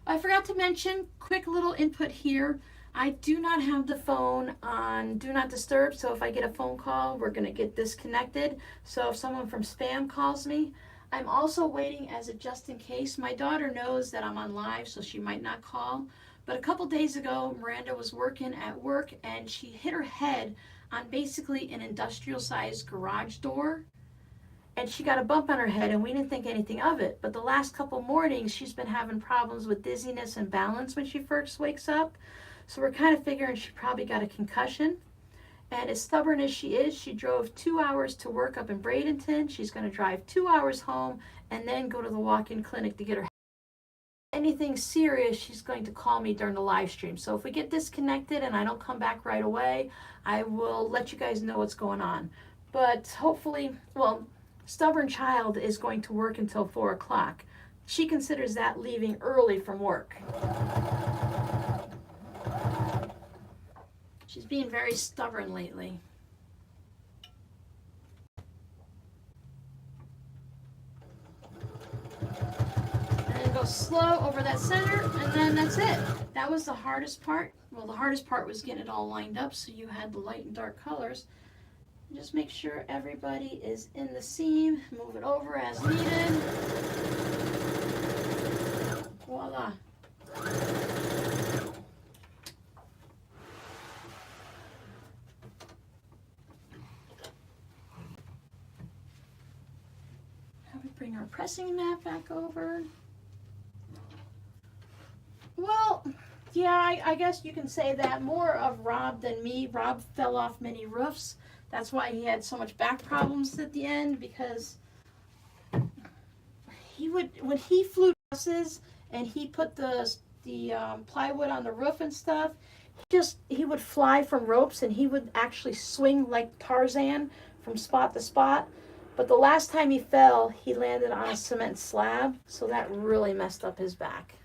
I forgot to mention, quick little input here. I do not have the phone on Do Not Disturb, so if I get a phone call, we're going to get disconnected. So if someone from spam calls me, I'm also waiting as a just in case. My daughter knows that I'm on live, so she might not call. But a couple days ago, Miranda was working at work, and she hit her head on basically an industrial-sized garage door. And she got a bump on her head, and we didn't think anything of it. But the last couple mornings, she's been having problems with dizziness and balance when she first wakes up. So we're kind of figuring she probably got a concussion. And as stubborn as she is, she drove 2 hours to work up in Bradenton. She's going to drive 2 hours home and then go to the walk-in clinic to get her. Anything serious, she's going to call me during the live stream. So if we get disconnected and I don't come back right away, I will let you guys know what's going on. But hopefully, well, stubborn child is going to work until 4 o'clock. She considers that leaving early from work. She's being very stubborn lately. And then go slow over that center, and then that's it. That was the hardest part. Well, the hardest part was getting it all lined up so you had the light and dark colors. Just make sure everybody is in the seam. Move it over as needed. Voila. Bring our pressing mat back over. Well, yeah, I guess you can say that. More of Rob than me. Rob fell off many roofs. That's why he had so much back problems at the end, because he would, when he flew houses and he put the plywood on the roof and stuff, he would fly from ropes, and he would actually swing like Tarzan from spot to spot. But the last time he fell, he landed on a cement slab, so that really messed up his back.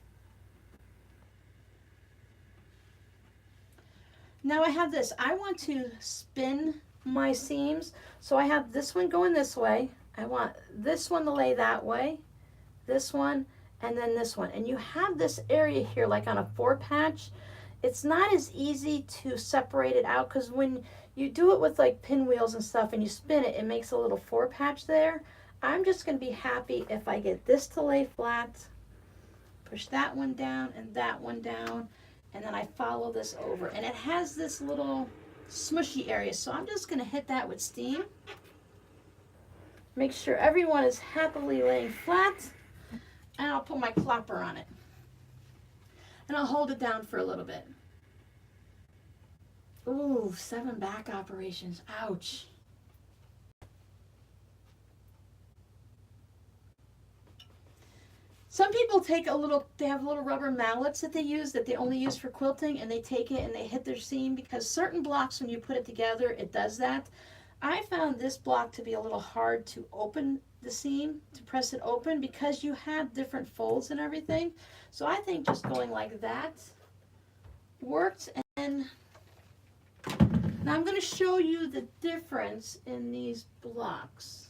Now I have this. I want to spin my seams. So I have this one going this way. I want this one to lay that way, this one, and then this one. And you have this area here like on a 4-patch. It's not as easy to separate it out because when you do it with like pinwheels and stuff and you spin it, it makes a little 4-patch there. I'm just going to be happy if I get this to lay flat, push that one down and that one down, and then I follow this over. And it has this little smushy area, so I'm just going to hit that with steam. Make sure everyone is happily laying flat, and I'll put my clapper on it. And I'll hold it down for a little bit. Ooh, 7 back operations. Ouch. Some people take they have little rubber mallets that they use that they only use for quilting, and they take it and they hit their seam because certain blocks, when you put it together, it does that. I found this block to be a little hard to open the seam, to press it open, because you have different folds and everything. So I think just going like that worked. And now I'm going to show you the difference in these blocks.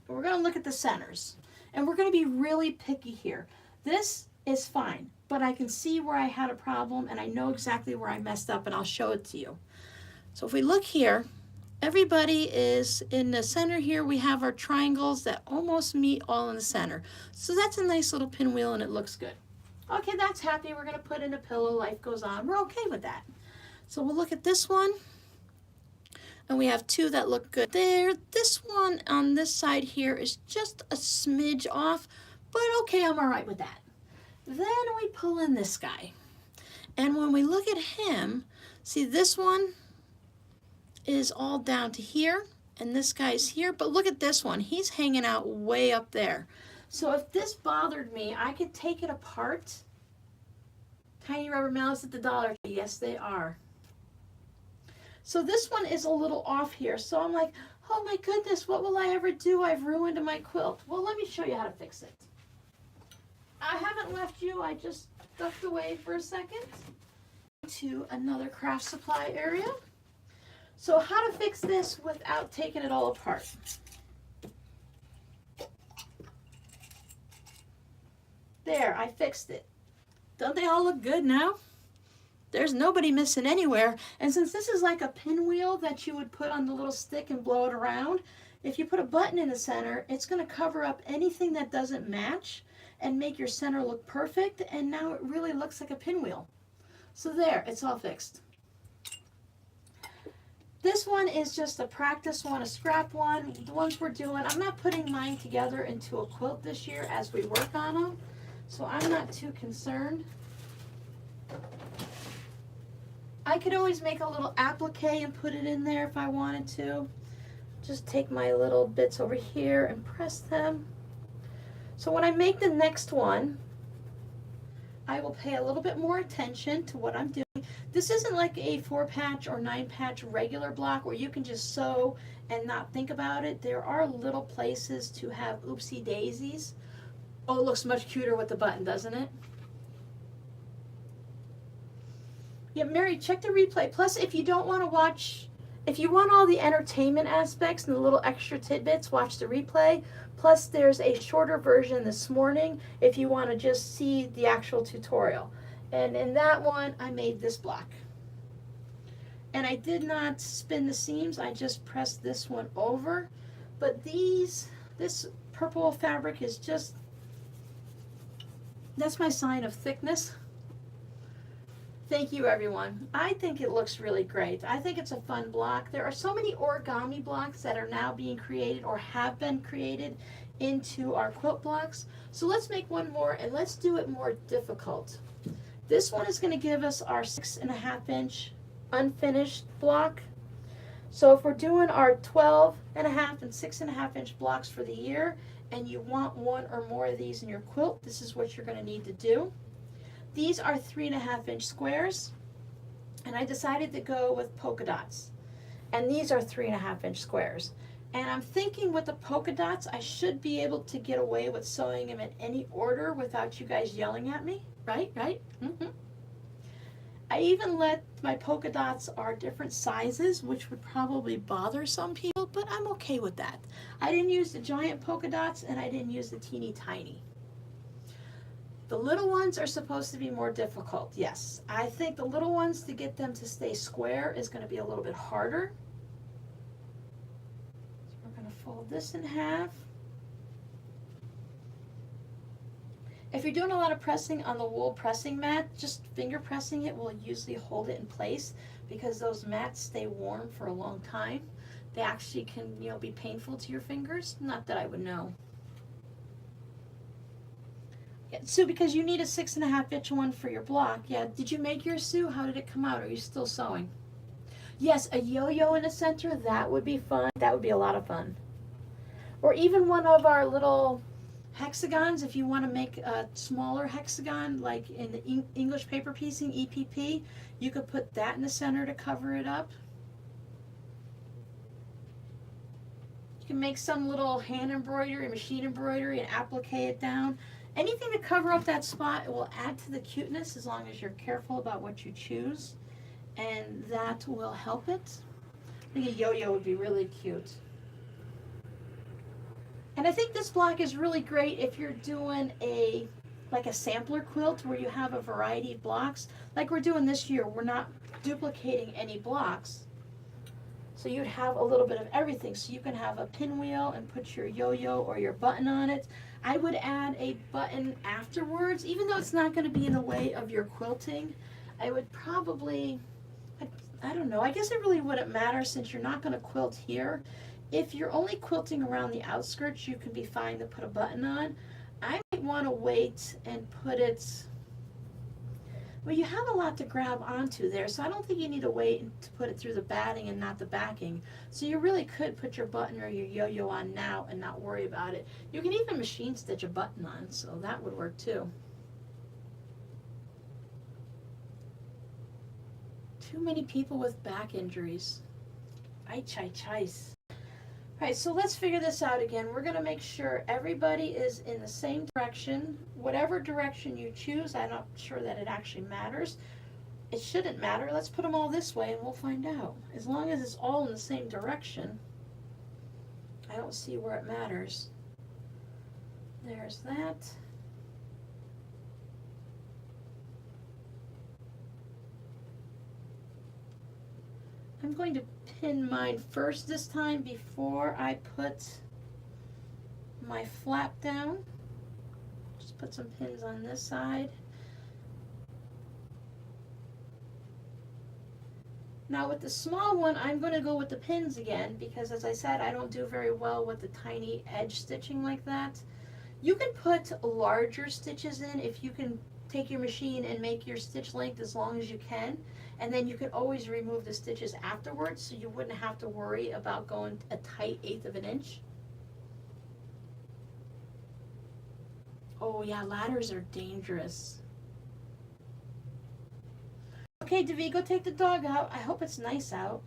We're going to look at the centers. And we're going to be really picky here. This is fine, but I can see where I had a problem and I know exactly where I messed up, and I'll show it to you. So if we look here, everybody is in the center here. We have our triangles that almost meet all in the center. So that's a nice little pinwheel and it looks good. Okay, that's happy. We're going to put in a pillow. Life goes on. We're okay with that. So we'll look at this one. And we have 2 that look good there. This one on this side here is just a smidge off, but okay, I'm all right with that. Then we pull in this guy. And when we look at him, see this one is all down to here, and this guy's here, but look at this one. He's hanging out way up there. So if this bothered me, I could take it apart. Tiny rubber mallets at the Dollar Tree. Yes, they are. So this one is a little off here. So I'm like, oh my goodness, what will I ever do? I've ruined my quilt. Well, let me show you how to fix it. I haven't left you. I just ducked away for a second to another craft supply area. So how to fix this without taking it all apart. There, I fixed it. Don't they all look good now? There's nobody missing anywhere. And since this is like a pinwheel that you would put on the little stick and blow it around, if you put a button in the center, it's going to cover up anything that doesn't match and make your center look perfect. And now it really looks like a pinwheel. So there, it's all fixed. This one is just a practice one, a scrap one. The ones we're doing, I'm not putting mine together into a quilt this year as we work on them. So I'm not too concerned. I could always make a little applique and put it in there if I wanted to. Just take my little bits over here and press them. So when I make the next one, I will pay a little bit more attention to what I'm doing. This isn't like a 4-patch or 9-patch regular block where you can just sew and not think about it. There are little places to have oopsie daisies. Oh, it looks much cuter with the button, doesn't it? Yeah, Mary, check the replay. Plus, if you don't want to watch, if you want all the entertainment aspects and the little extra tidbits, watch the replay. Plus, there's a shorter version this morning if you want to just see the actual tutorial. And in that one, I made this block. And I did not spin the seams. I just pressed this one over. But this purple fabric is just, that's my sign of thickness. Thank you, everyone. I think it looks really great. I think it's a fun block. There are so many origami blocks that are now being created or have been created into our quilt blocks. So let's make one more and let's do it more difficult. This one is going to give us our 6.5-inch unfinished block. So if we're doing our 12.5 and 6.5-inch blocks for the year and you want one or more of these in your quilt, this is what you're going to need to do. These are 3.5-inch squares, and I decided to go with polka dots. And these are 3.5-inch squares. And I'm thinking with the polka dots, I should be able to get away with sewing them in any order without you guys yelling at me. Right, right? Mm-hmm. I even let my polka dots are different sizes, which would probably bother some people, but I'm okay with that. I didn't use the giant polka dots and I didn't use the teeny tiny. The little ones are supposed to be more difficult, yes. I think the little ones, to get them to stay square, is going to be a little bit harder. So we're going to fold this in half. If you're doing a lot of pressing on the wool pressing mat, just finger pressing it will usually hold it in place, because those mats stay warm for a long time. They actually can, be painful to your fingers. Not that I would know. Yeah, Sue, because you need a 6.5-inch one for your block. Yeah, did you make yours, Sue? How did it come out? Are you still sewing? Yes, a yo-yo in the center, that would be fun. That would be a lot of fun. Or even one of our little hexagons, if you want to make a smaller hexagon, like in the English paper piecing, EPP, you could put that in the center to cover it up. You can make some little hand embroidery, machine embroidery, and applique it down. Anything to cover up that spot, it will add to the cuteness, as long as you're careful about what you choose, and that will help it. I think a yo-yo would be really cute. And I think this block is really great if you're doing like a sampler quilt where you have a variety of blocks. Like we're doing this year, we're not duplicating any blocks. So you'd have a little bit of everything. So you can have a pinwheel and put your yo-yo or your button on it. I would add a button afterwards, even though it's not going to be in the way of your quilting. I would probably, I don't know, I guess it really wouldn't matter since you're not going to quilt here. If you're only quilting around the outskirts, you can be fine to put a button on. I might want to wait and put it, well, you have a lot to grab onto there, so I don't think you need to wait to put it through the batting and not the backing. So you really could put your button or your yo-yo on now and not worry about it. You can even machine stitch a button on, so that would work too. Too many people with back injuries. Ay-chai-chais. Alright, so let's figure this out again. We're going to make sure everybody is in the same direction. Whatever direction you choose, I'm not sure that it actually matters. It shouldn't matter. Let's put them all this way and we'll find out. As long as it's all in the same direction, I don't see where it matters. There's that. I'm going to pin mine first this time before I put my flap down. Just put some pins on this side. Now with the small one, I'm going to go with the pins again because, as I said, I don't do very well with the tiny edge stitching like that. You can put larger stitches in if you can take your machine and make your stitch length as long as you can, and then you can always remove the stitches afterwards, so you wouldn't have to worry about going a tight 1/8 of an inch. Oh yeah, ladders are dangerous. Okay, Davi, go take the dog out. I hope it's nice out.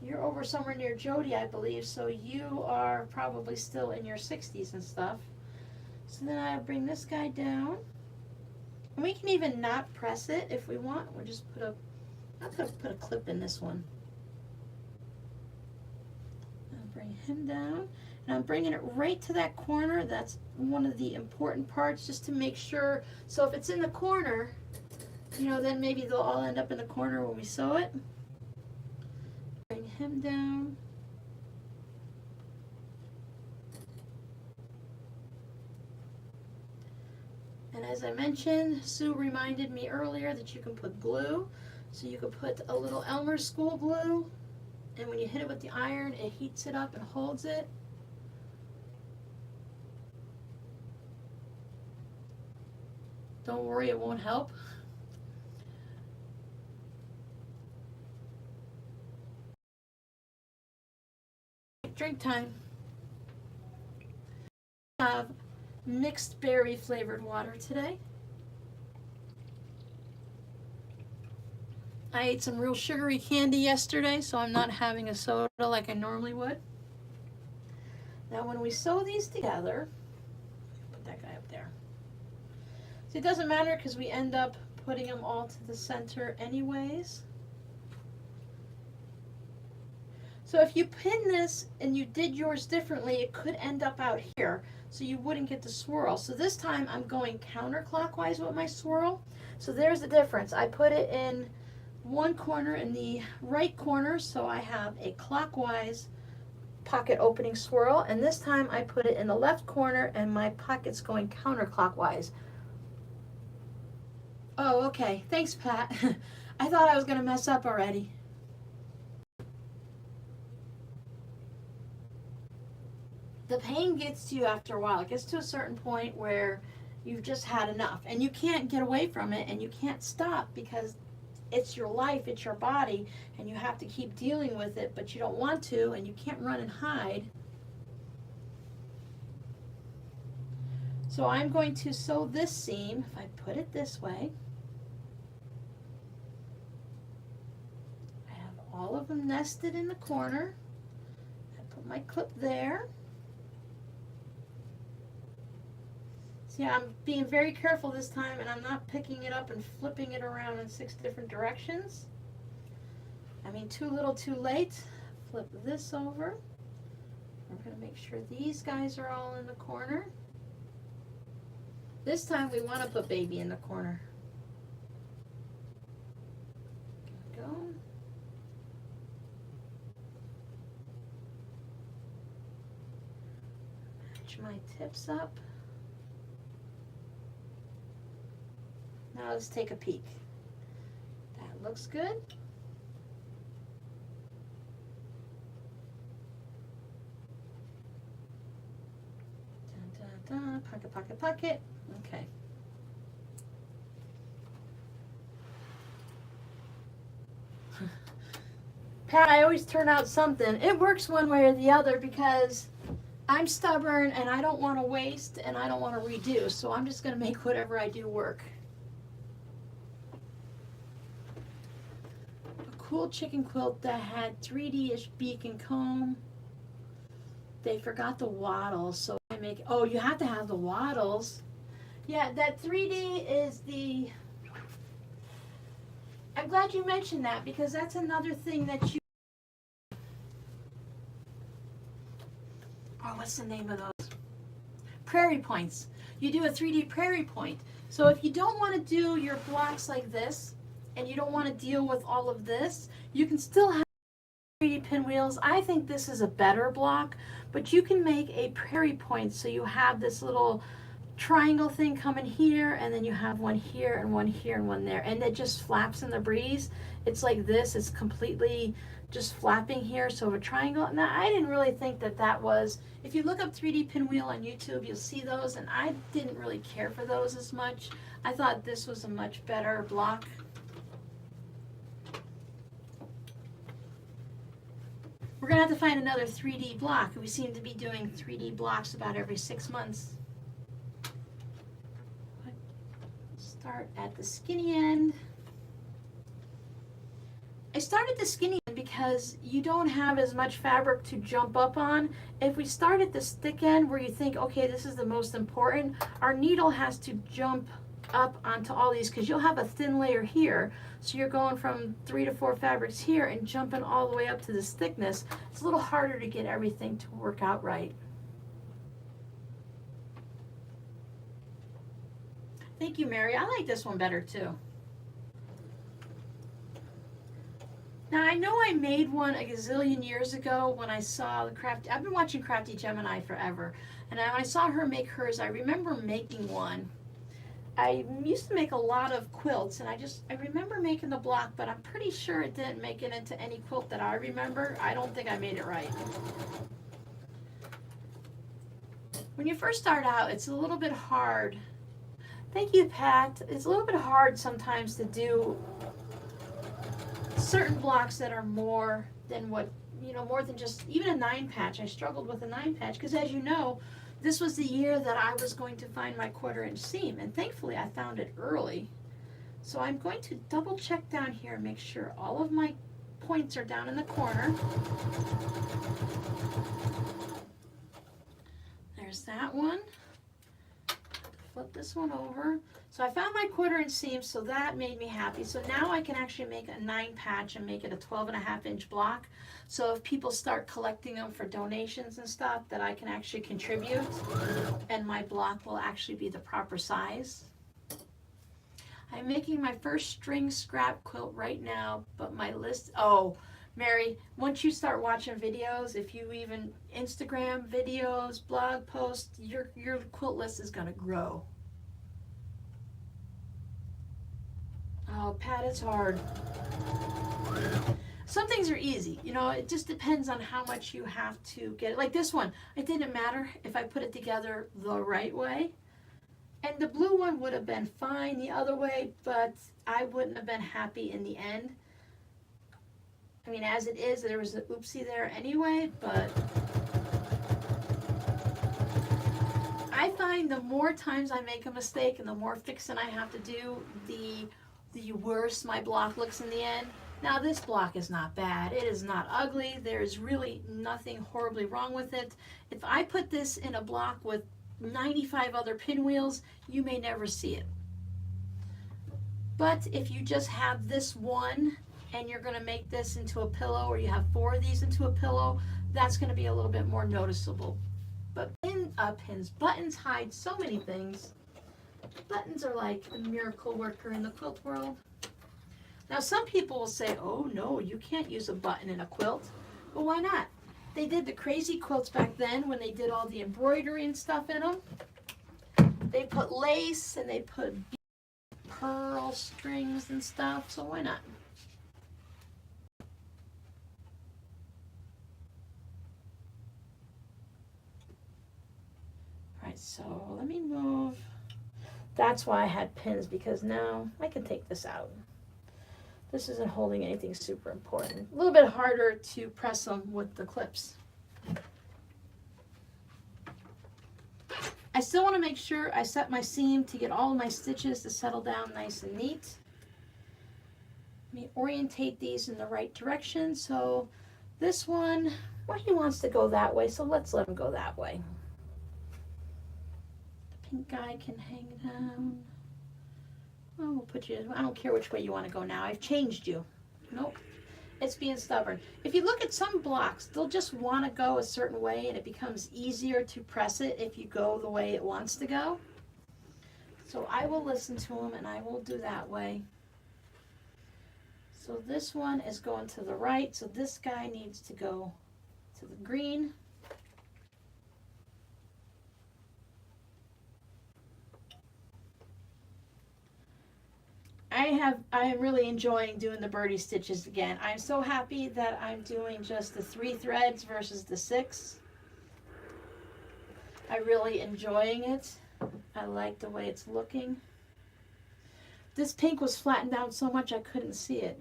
You're over somewhere near Jody, I believe, so you are probably still in your 60s and stuff. So then I bring this guy down. And we can even not press it if we want. We'll just put a, I'm going to put a clip in this one. I'll bring him down. And I'm bringing it right to that corner. That's one of the important parts, just to make sure. So if it's in the corner, then maybe they'll all end up in the corner when we sew it. Bring him down. And as I mentioned, Sue reminded me earlier that you can put glue. So you could put a little Elmer's school glue, and when you hit it with the iron, it heats it up and holds it. Don't worry, it won't help. Drink time. I have mixed berry flavored water today. I ate some real sugary candy yesterday, so I'm not having a soda like I normally would. Now when we sew these together, put that guy up there. See, it doesn't matter because we end up putting them all to the center anyways. So if you pin this and you did yours differently, it could end up out here, so you wouldn't get the swirl. So this time I'm going counterclockwise with my swirl. So there's the difference. I put it in one corner in the right corner, so I have a clockwise pocket opening swirl, and this time I put it in the left corner and my pocket's going counterclockwise. Oh, okay. Thanks, Pat. I thought I was going to mess up already. The pain gets to you after a while. It gets to a certain point where you've just had enough and you can't get away from it and you can't stop because it's your life, it's your body, and you have to keep dealing with it, but you don't want to and you can't run and hide. So I'm going to sew this seam, if I put it this way. I have all of them nested in the corner. I put my clip there. See, I'm being very careful this time and I'm not picking it up and flipping it around in 6 different directions. I mean, too little, too late. Flip this over. We're going to make sure these guys are all in the corner. This time we want to put baby in the corner. There we go. Match my tips up. Now let's take a peek. That looks good. Dun, dun, dun. Pocket, pocket, pocket. Okay. Pat, I always turn out something. It works one way or the other because I'm stubborn and I don't want to waste and I don't want to redo. So I'm just going to make whatever I do work. Cool chicken quilt that had 3D-ish beak and comb. They forgot the wattles, so I make, oh, you have to have the wattles. Yeah, that 3D is the, I'm glad you mentioned that because that's another thing that you, oh, what's the name of those? Prairie points. You do a 3D prairie point. So if you don't want to do your blocks like this, and you don't want to deal with all of this, you can still have 3D pinwheels. I think this is a better block, but you can make a prairie point so you have this little triangle thing coming here, and then you have one here and one here and one there, and it just flaps in the breeze. It's like this, it's completely just flapping here, so a triangle. Now, I didn't really think that that was, if you look up 3D pinwheel on YouTube, you'll see those, and I didn't really care for those as much. I thought this was a much better block. We're going to have to find another 3D block. We seem to be doing 3D blocks about every 6 months. Start at the skinny end. I started the skinny end because you don't have as much fabric to jump up on. If we start at the thick end where you think, okay, this is the most important, our needle has to jump up onto all these because you'll have a thin layer here. So you're going from 3 to 4 fabrics here and jumping all the way up to this thickness. It's a little harder to get everything to work out right. Thank you, Mary. I like this one better too. Now I know I made one a gazillion years ago when I saw the Crafty, I've been watching Crafty Gemini forever, and when I saw her make hers, I remember making one. I used to make a lot of quilts, and I remember making the block, but I'm pretty sure it didn't make it into any quilt that I remember. I don't think I made it right. When you first start out, it's a little bit hard. Thank you, Pat. It's a little bit hard sometimes to do certain blocks that are more than what, you know, more than just, even a 9 patch. I struggled with a 9 patch because, as you know, this was the year that I was going to find my 1/4 inch seam, and thankfully I found it early. So I'm going to double check down here and make sure all of my points are down in the corner. There's that one. Flip this one over. So I found my 1/4 inch seam, so that made me happy. So now I can actually make a 9 patch and make it a 12.5 inch block. So if people start collecting them for donations and stuff, that I can actually contribute, and my block will actually be the proper size. I'm making my first string scrap quilt right now, but my list, oh, Mary, once you start watching videos, if you even Instagram videos, blog posts, your quilt list is going to grow. Oh, Pat, it's hard. Some things are easy, you know, it just depends on how much you have to get it. Like this one, it didn't matter if I put it together the right way. And the blue one would have been fine the other way, but I wouldn't have been happy in the end. I mean, as it is, there was an oopsie there anyway, but I find the more times I make a mistake and the more fixing I have to do, the worse my block looks in the end. Now this block is not bad. It is not ugly. There's really nothing horribly wrong with it. If I put this in a block with 95 other pinwheels, you may never see it. But if you just have this one and you're going to make this into a pillow, or you have 4 of these into a pillow, that's going to be a little bit more noticeable. But buttons hide so many things. Buttons are like a miracle worker in the quilt world. Now some people will say, oh no, you can't use a button in a quilt. Well, why not? They did the crazy quilts back then when they did all the embroidery and stuff in them. They put lace and they put pearl strings and stuff, so why not? All right, so let me move. That's why I had pins, because now I can take this out. This isn't holding anything super important. A little bit harder to press them with the clips. I still want to make sure I set my seam to get all of my stitches to settle down nice and neat. Let me orientate these in the right direction. So this one, well, he wants to go that way, so let's let him go that way. The pink guy can hang down. Oh, we'll put you, I don't care which way you want to go now. I've changed you. Nope. It's being stubborn. If you look at some blocks, they'll just want to go a certain way, and it becomes easier to press it if you go the way it wants to go. So I will listen to him, and I will do that way. So this one is going to the right, so this guy needs to go to the green. I am really enjoying doing the birdie stitches again. I'm so happy that I'm doing just the 3 threads versus the 6. I'm really enjoying it. I like the way it's looking. This pink was flattened down so much I couldn't see it.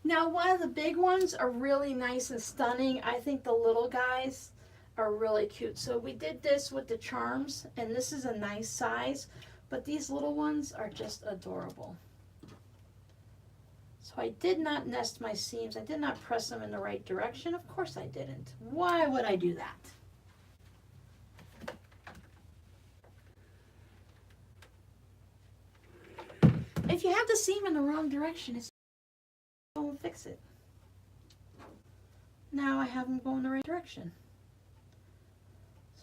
Now, while the big ones are really nice and stunning, I think the little guys are really cute. So we did this with the charms, and this is a nice size, but these little ones are just adorable. So I did not nest my seams. I did not press them in the right direction. Of course I didn't. Why would I do that? If you have the seam in the wrong direction, it's go and fix it. Now I have them going the right direction.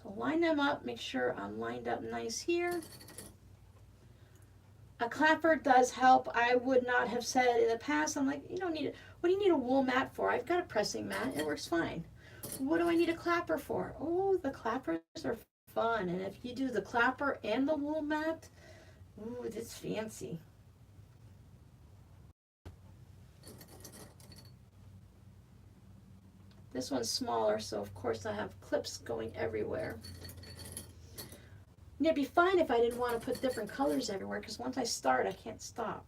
So line them up, make sure I'm lined up nice here. A clapper does help. I would not have said in the past, I'm like, you don't need it. What do you need a wool mat for? I've got a pressing mat, it works fine. What do I need a clapper for? Oh, the clappers are fun. And if you do the clapper and the wool mat, ooh, that's fancy. This one's smaller, so of course I have clips going everywhere. And it'd be fine if I didn't want to put different colors everywhere, because once I start, I can't stop.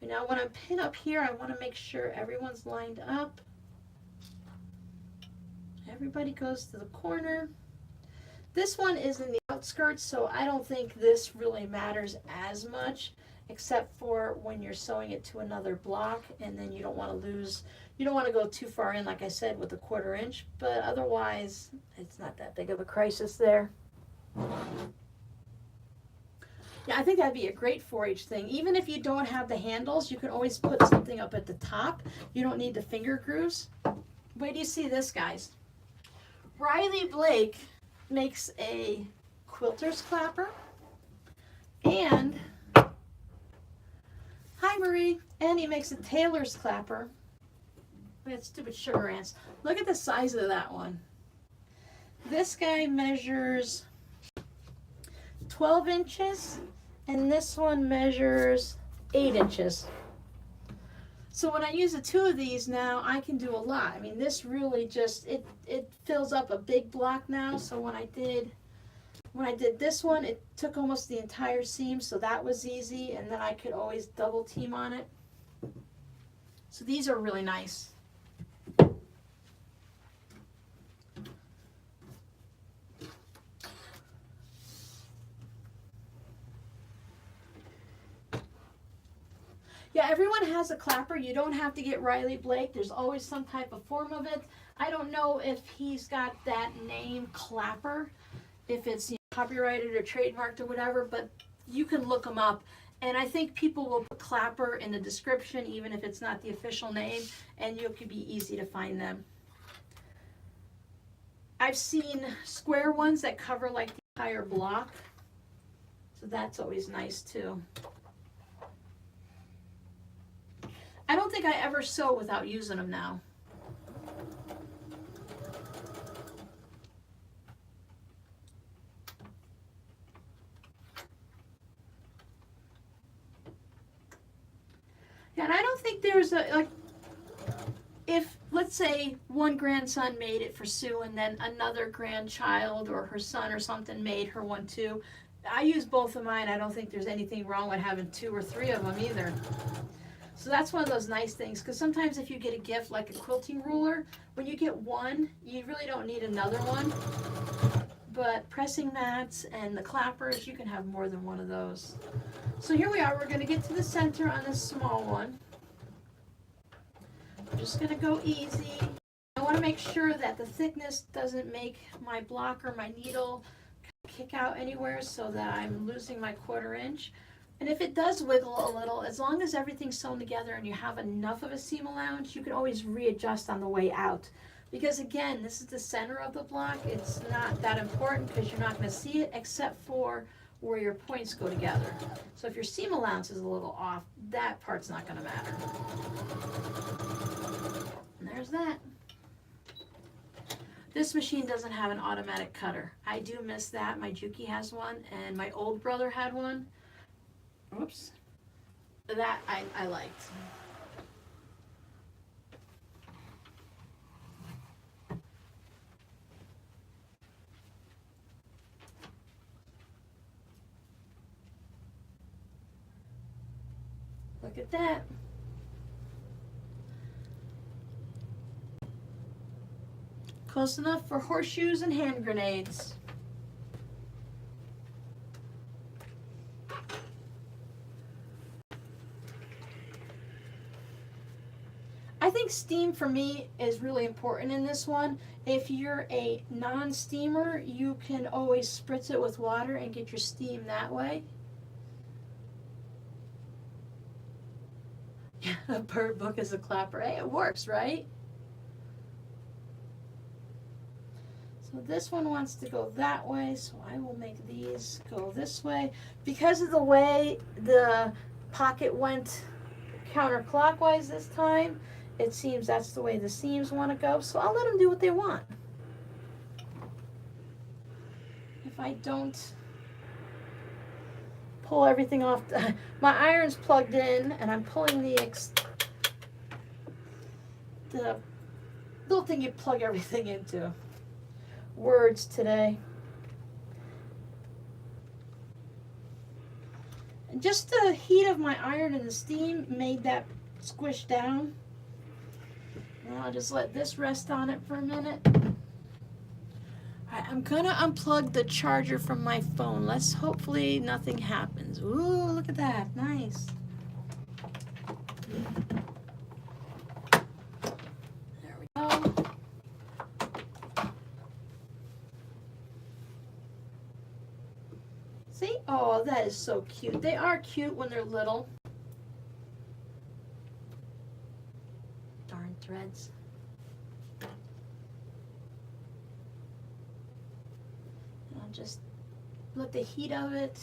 And now when I'm pinned up here, I want to make sure everyone's lined up. everybody goes to the corner. This one is in the outskirts, so I don't think this really matters as much, except for when you're sewing it to another block, and then you don't want to lose, you don't want to go too far in, like I said, with a 1/4 inch, but otherwise it's not that big of a crisis there. Yeah, I think that'd be a great 4-H thing. Even if you don't have the handles, you can always put something up at the top. You don't need the finger grooves. Wait till you see this, guys. Riley Blake makes a quilter's clapper, and hi Marie, and he makes a tailor's clapper. Look at stupid sugar ants. Look at the size of that one. This guy measures 12 inches, and this one measures 8 inches. So when I use the 2 of these now, I can do a lot. I mean, this really just, it fills up a big block now. So when I did this one, it took almost the entire seam, so that was easy, and then I could always double team on it. So these are really nice. Yeah, everyone has a clapper. You don't have to get Riley Blake. There's always some type of form of it. I don't know if he's got that name clapper, if it's copyrighted or trademarked or whatever, but you can look them up. And I think people will put clapper in the description, even if it's not the official name, and it could be easy to find them. I've seen square ones that cover like the entire block, so that's always nice too. I don't think I ever sew without using them now. Yeah, and I don't think there's a, like, if, let's say, one grandson made it for Sue and then another grandchild or her son or something made her one too. I use both of mine. I don't think there's anything wrong with having 2 or 3 of them either. So that's one of those nice things, because sometimes if you get a gift like a quilting ruler, when you get one, you really don't need another one. But pressing mats and the clappers, you can have more than one of those. So here we are, we're going to get to the center on this small one. I'm just going to go easy. I want to make sure that the thickness doesn't make my block or my needle kick out anywhere so that I'm losing my 1/4 inch. And if it does wiggle a little, as long as everything's sewn together and you have enough of a seam allowance, you can always readjust on the way out. Because again, this is the center of the block. It's not that important because you're not going to see it except for where your points go together. So if your seam allowance is a little off, that part's not going to matter. And there's that. This machine doesn't have an automatic cutter. I do miss that. My Juki has one and my old brother had one. Oops. That I liked. Look at that. Close enough for horseshoes and hand grenades. I think steam for me is really important in this one. If you're a non-steamer, you can always spritz it with water and get your steam that way. Yeah, a bird book is a clapper. Hey, it works, right? So this one wants to go that way, so I will make these go this way. Because of the way the pocket went counterclockwise this time, it seems that's the way the seams want to go, so I'll let them do what they want. If I don't pull everything off, my iron's plugged in, and I'm pulling the little thing you plug everything into. Words today. And just the heat of my iron and the steam made that squish down. Now I'll just let this rest on it for a minute. Alright, I'm gonna unplug the charger from my phone. Let's hopefully nothing happens. Ooh, look at that. Nice. There we go. See? Oh, that is so cute. They are cute when they're little. Darn threads. I'll just let the heat of it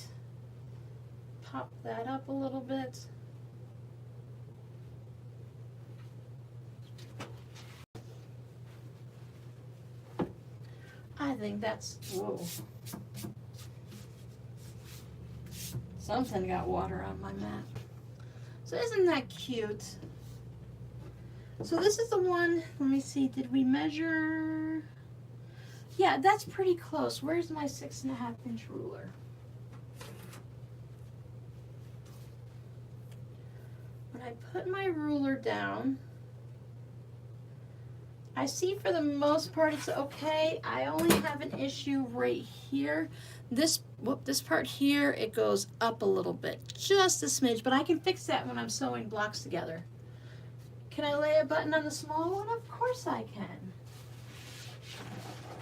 pop that up a little bit. I think that's, whoa. Something got water on my mat. So isn't that cute? So this is the one, let me see, did we measure? Yeah, that's pretty close. Where's my 6.5-inch ruler? When I put my ruler down, I see for the most part it's okay. I only have an issue right here. This part here, it goes up a little bit, just a smidge, but I can fix that when I'm sewing blocks together. Can I lay a button on the small one? Of course I can.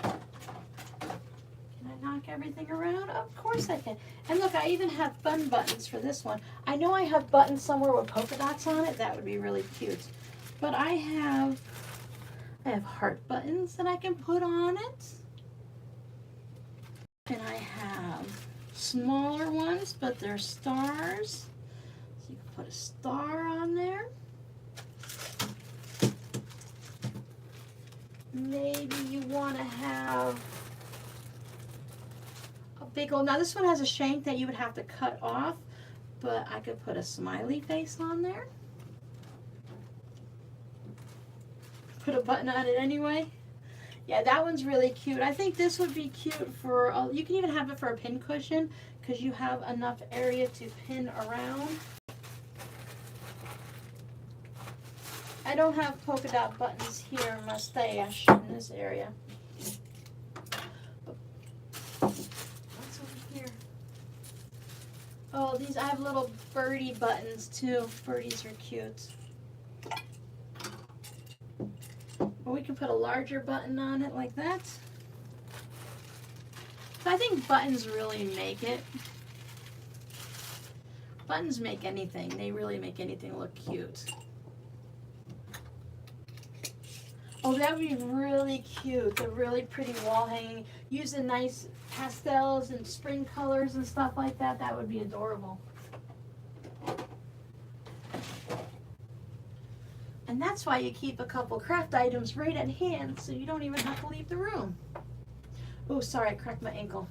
Can I knock everything around? Of course I can. And look, I even have fun buttons for this one. I know I have buttons somewhere with polka dots on it. That would be really cute. But I have heart buttons that I can put on it. And I have smaller ones, but they're stars. So you can put a star on there. Maybe you want to have a big old, now this one has a shank that you would have to cut off, but I could put a smiley face on there. Put a button on it anyway. Yeah, that one's really cute. I think this would be cute for, you can even have it for a pin cushion because you have enough area to pin around. I don't have polka dot buttons here in my stash in this area. What's over here? Oh, these, I have little birdie buttons too. Birdies are cute. Or we can put a larger button on it like that. So I think buttons really make it. Buttons make anything. They really make anything look cute. Oh, that would be really cute. A really pretty wall hanging. Using nice pastels and spring colors and stuff like that. That would be adorable. And that's why you keep a couple craft items right at hand so you don't even have to leave the room. Oh, sorry, I cracked my ankle.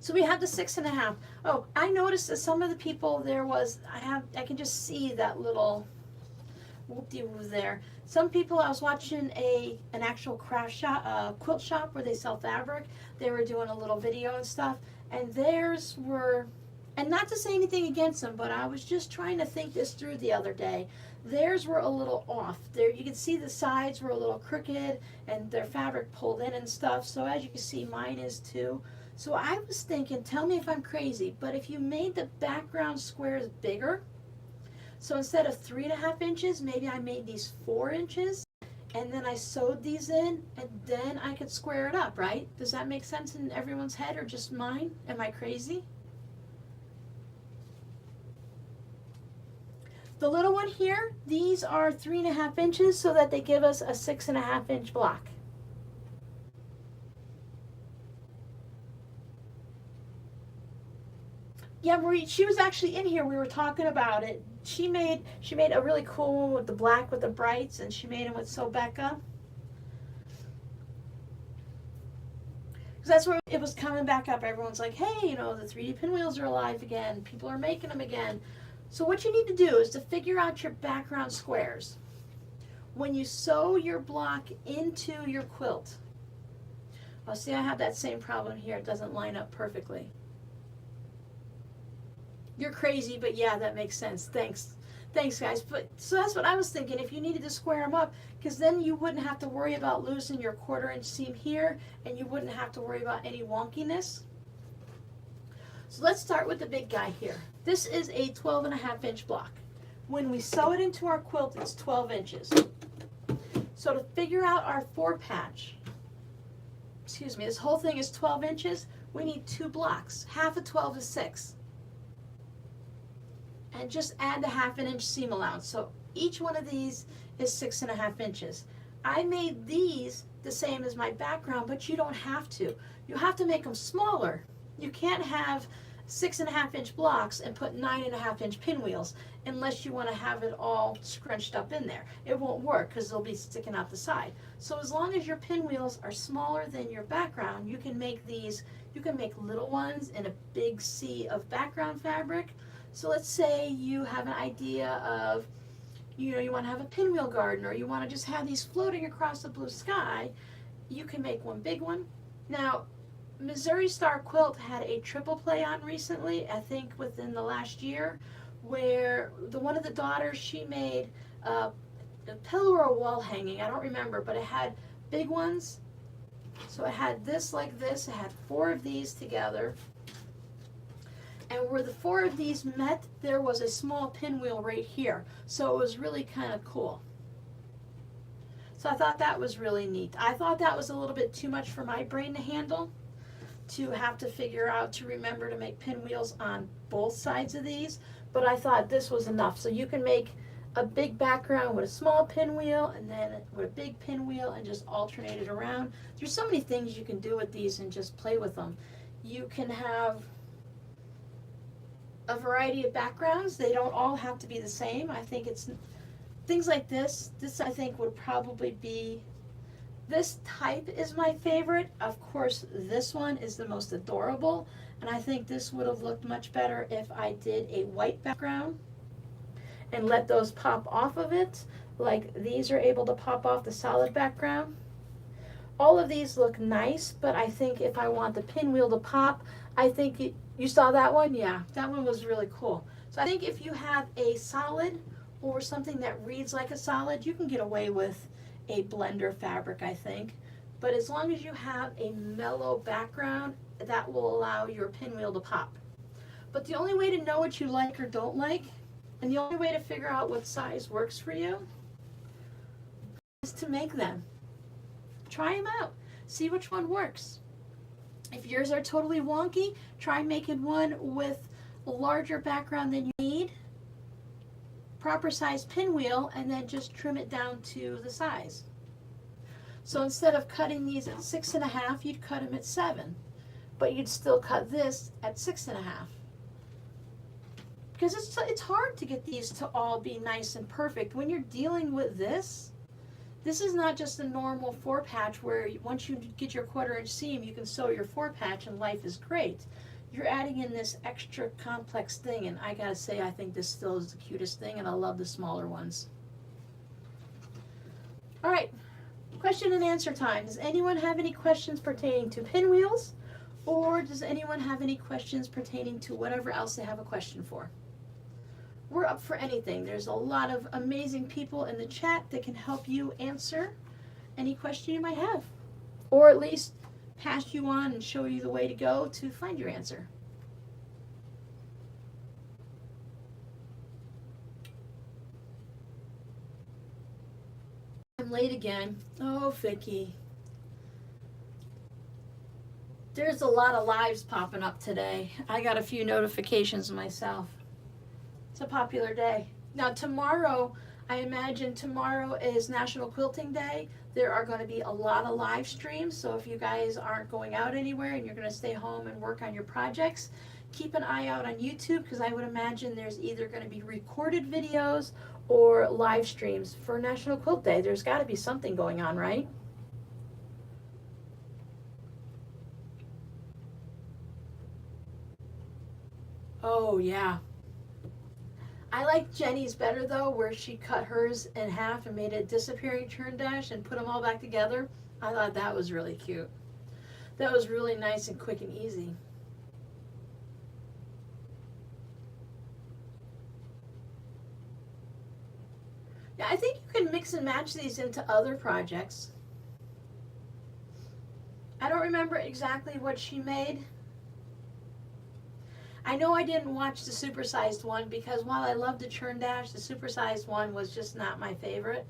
So we have the 6.5. Oh, I noticed that some of the people there was, I can just see that little whoop-de-woo there. Some people, I was watching an actual craft shop, quilt shop where they sell fabric. They were doing a little video and stuff, and theirs were, and not to say anything against them, but I was just trying to think this through the other day. Theirs were a little off. There, you can see the sides were a little crooked and their fabric pulled in and stuff. So as you can see, mine is too. So I was thinking, tell me if I'm crazy, but if you made the background squares bigger, so instead of 3.5 inches, maybe I made these 4 inches, and then I sewed these in, and then I could square it up, right? Does that make sense in everyone's head or just mine? Am I crazy? The little one here, these are 3.5 inches so that they give us a 6.5 inch block. Yeah, Marie, she was actually in here. We were talking about it. She made a really cool one with the black with the brights, and she made them with Sobeka. Because that's where it was coming back up. Everyone's like, hey, you know, the 3D pinwheels are alive again. People are making them again. So what you need to do is to figure out your background squares. When you sew your block into your quilt, oh, see, I have that same problem here. It doesn't line up perfectly. You're crazy, but yeah, that makes sense. Thanks. Thanks, guys. But so that's what I was thinking. If you needed to square them up, because then you wouldn't have to worry about losing your 1/4 inch seam here, and you wouldn't have to worry about any wonkiness. So let's start with the big guy here. This is a 12.5 inch block. When we sew it into our quilt, it's 12 inches. So to figure out our 4 patch, excuse me, this whole thing is 12 inches, we need 2 blocks. Half of 12 is 6. And just add the 1/2 inch seam allowance. So each one of these is 6.5 inches. I made these the same as my background, but you don't have to. You have to make them smaller. You can't have 6.5 inch blocks and put 9.5 inch pinwheels unless you want to have it all scrunched up in there. It won't work because they'll be sticking out the side. So as long as your pinwheels are smaller than your background, you can make these, you can make little ones in a big sea of background fabric. So let's say you have an idea of, you know, you want to have a pinwheel garden, or you want to just have these floating across the blue sky. You can make one big one. Now, Missouri Star Quilt had a triple play on recently, I think within the last year, where one of the daughters, she made a pillow or a wall hanging, I don't remember, but it had big ones. So it had this like this, it had 4 of these together. And where the 4 of these met, there was a small pinwheel right here. So it was really kind of cool. So I thought that was really neat. I thought that was a little bit too much for my brain to handle, to have to figure out to remember to make pinwheels on both sides of these. But I thought this was enough. So you can make a big background with a small pinwheel, and then with a big pinwheel, and just alternate it around. There's so many things you can do with these and just play with them. You can have a variety of backgrounds. They don't all have to be the same. I think it's things like this. This I think would probably be, this type is my favorite. Of course, this one is the most adorable, and I think this would have looked much better if I did a white background and let those pop off of it, like these are able to pop off the solid background. All of these look nice, but I think if I want the pinwheel to pop, I think you saw that one? Yeah, that one was really cool. So I think if you have a solid or something that reads like a solid, you can get away with a blender fabric, I think. But as long as you have a mellow background, that will allow your pinwheel to pop. But the only way to know what you like or don't like, and the only way to figure out what size works for you, is to make them. Try them out. See which one works. If yours are totally wonky, try making one with a larger background than you need, proper size pinwheel, and then just trim it down to the size. So instead of cutting these at 6.5, you'd cut them at 7, but you'd still cut this at 6.5. Because it's hard to get these to all be nice and perfect. When you're dealing with this is not just a normal 4 patch where once you get your 1/4 inch seam, you can sew your 4 patch and life is great. You're adding in this extra complex thing, and I gotta say, I think this still is the cutest thing, and I love the smaller ones. All right, question and answer time. Does anyone have any questions pertaining to pinwheels, or does anyone have any questions pertaining to whatever else they have a question for? We're up for anything. There's a lot of amazing people in the chat that can help you answer any question you might have, or at least pass you on and show you the way to go to find your answer. I'm late again. Oh, Vicky. There's a lot of lives popping up today. I got a few notifications myself. It's a popular day. Now tomorrow, I imagine tomorrow is National Quilting Day. There are going to be a lot of live streams, so if you guys aren't going out anywhere and you're going to stay home and work on your projects, keep an eye out on YouTube, because I would imagine there's either going to be recorded videos or live streams for National Quilt Day. There's got to be something going on, right? Oh, yeah. I like Jenny's better though, where she cut hers in half and made a disappearing turn dash and put them all back together. I thought that was really cute. That was really nice and quick and easy. Yeah, I think you can mix and match these into other projects. I don't remember exactly what she made. I know I didn't watch the supersized one because while I love the churn dash, the supersized one was just not my favorite.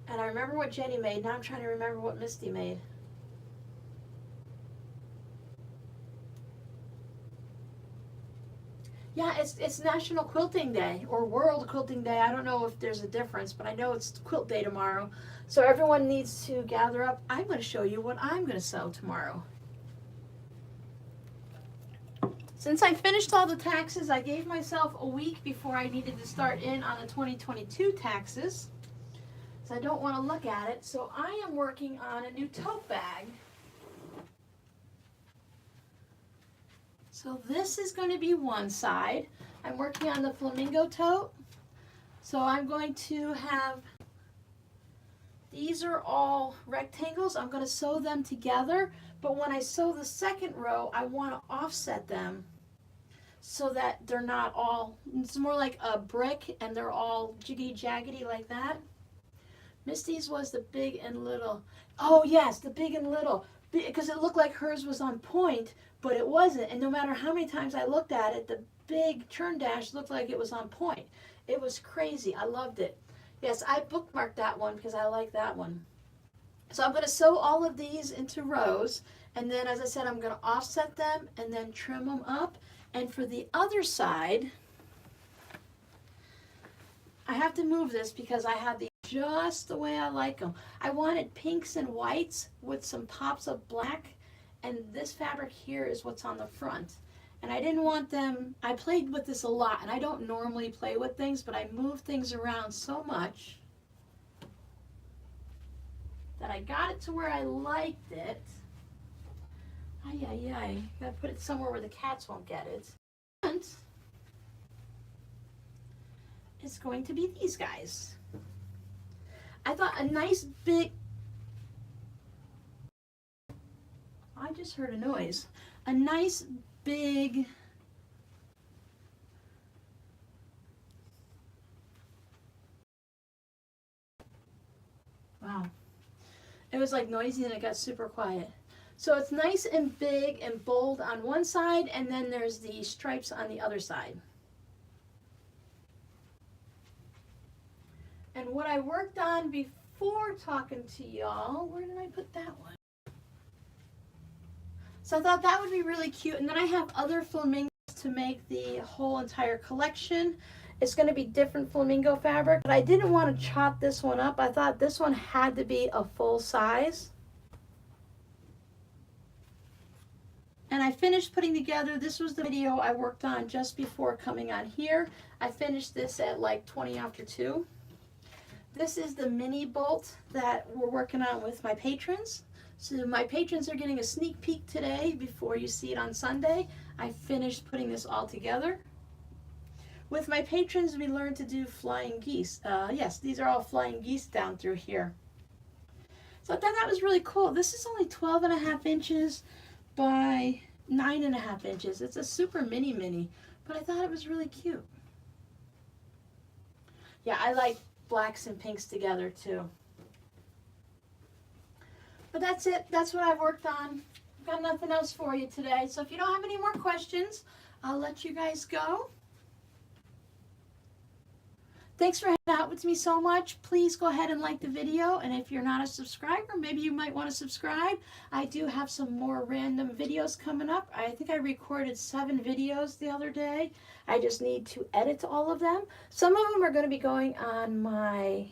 And I remember what Jenny made. Now I'm trying to remember what Misty made. Yeah, it's National Quilting Day or World Quilting Day. I don't know if there's a difference, but I know it's Quilt Day tomorrow. So everyone needs to gather up. I'm going to show you what I'm going to sew tomorrow. Since I finished all the taxes, I gave myself a week before I needed to start in on the 2022 taxes. So I don't want to look at it. So I am working on a new tote bag. So this is going to be one side. I'm working on the flamingo tote. So I'm going to have, these are all rectangles. I'm going to sew them together. But when I sew the second row, I want to offset them so that they're not all, it's more like a brick and they're all jiggity jaggedy like that. Misty's was the big and little. Oh yes, the big and little. Because it looked like hers was on point, but it wasn't. And no matter how many times I looked at it, the big churn dash looked like it was on point. It was crazy. I loved it. Yes, I bookmarked that one because I like that one. So I'm going to sew all of these into rows. And then, as I said, I'm going to offset them and then trim them up. And for the other side, I have to move this because I have these just the way I like them. I wanted pinks and whites with some pops of black, and this fabric here is what's on the front. And I didn't want them, I played with this a lot, and I don't normally play with things, but I move things around so much that I got it to where I liked it. Ay, ay, ay. Gotta put it somewhere where the cats won't get it. And it's going to be these guys. I thought a nice big, I just heard a noise. A nice big, wow. It was like noisy and it got super quiet. So it's nice and big and bold on one side, and then there's the stripes on the other side. And what I worked on before talking to y'all, where did I put that one? So I thought that would be really cute. And then I have other flamingos to make the whole entire collection. It's going to be different flamingo fabric, but I didn't want to chop this one up. I thought this one had to be a full size. And I finished putting together, this was the video I worked on just before coming on here. I finished this at like 20 after 2. This is the mini bolt that we're working on with my patrons. So my patrons are getting a sneak peek today before you see it on Sunday. I finished putting this all together. With my patrons, we learned to do flying geese. Yes, these are all flying geese down through here. So I thought that was really cool. This is only 12.5 inches by 9.5 inches. It's a super mini, but I thought it was really cute. Yeah, I like blacks and pinks together too. But that's it. That's what I've worked on. I've got nothing else for you today. So if you don't have any more questions, I'll let you guys go. Thanks for hanging out with me so much. Please go ahead and like the video. And if you're not a subscriber, maybe you might want to subscribe. I do have some more random videos coming up. I think I recorded 7 videos the other day. I just need to edit all of them. Some of them are going to be going on my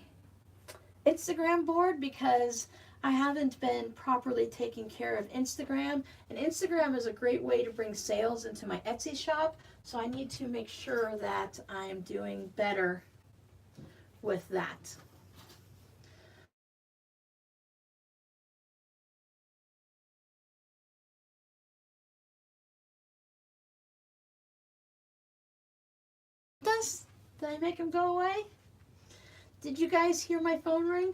Instagram board because I haven't been properly taking care of Instagram. And Instagram is a great way to bring sales into my Etsy shop. So I need to make sure that I'm doing better with that. Did I make him go away? Did you guys hear my phone ring?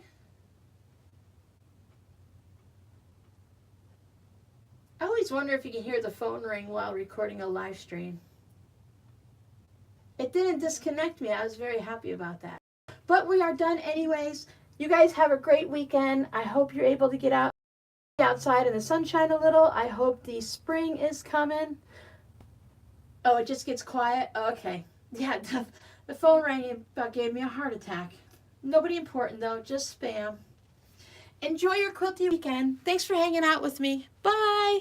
I always wonder if you can hear the phone ring while recording a live stream. It didn't disconnect me. I was very happy about that. But we are done anyways. You guys have a great weekend. I hope you're able to get outside in the sunshine a little. I hope the spring is coming. Oh, it just gets quiet? Okay. Yeah, the phone rang and about gave me a heart attack. Nobody important though, just spam. Enjoy your quilty weekend. Thanks for hanging out with me. Bye.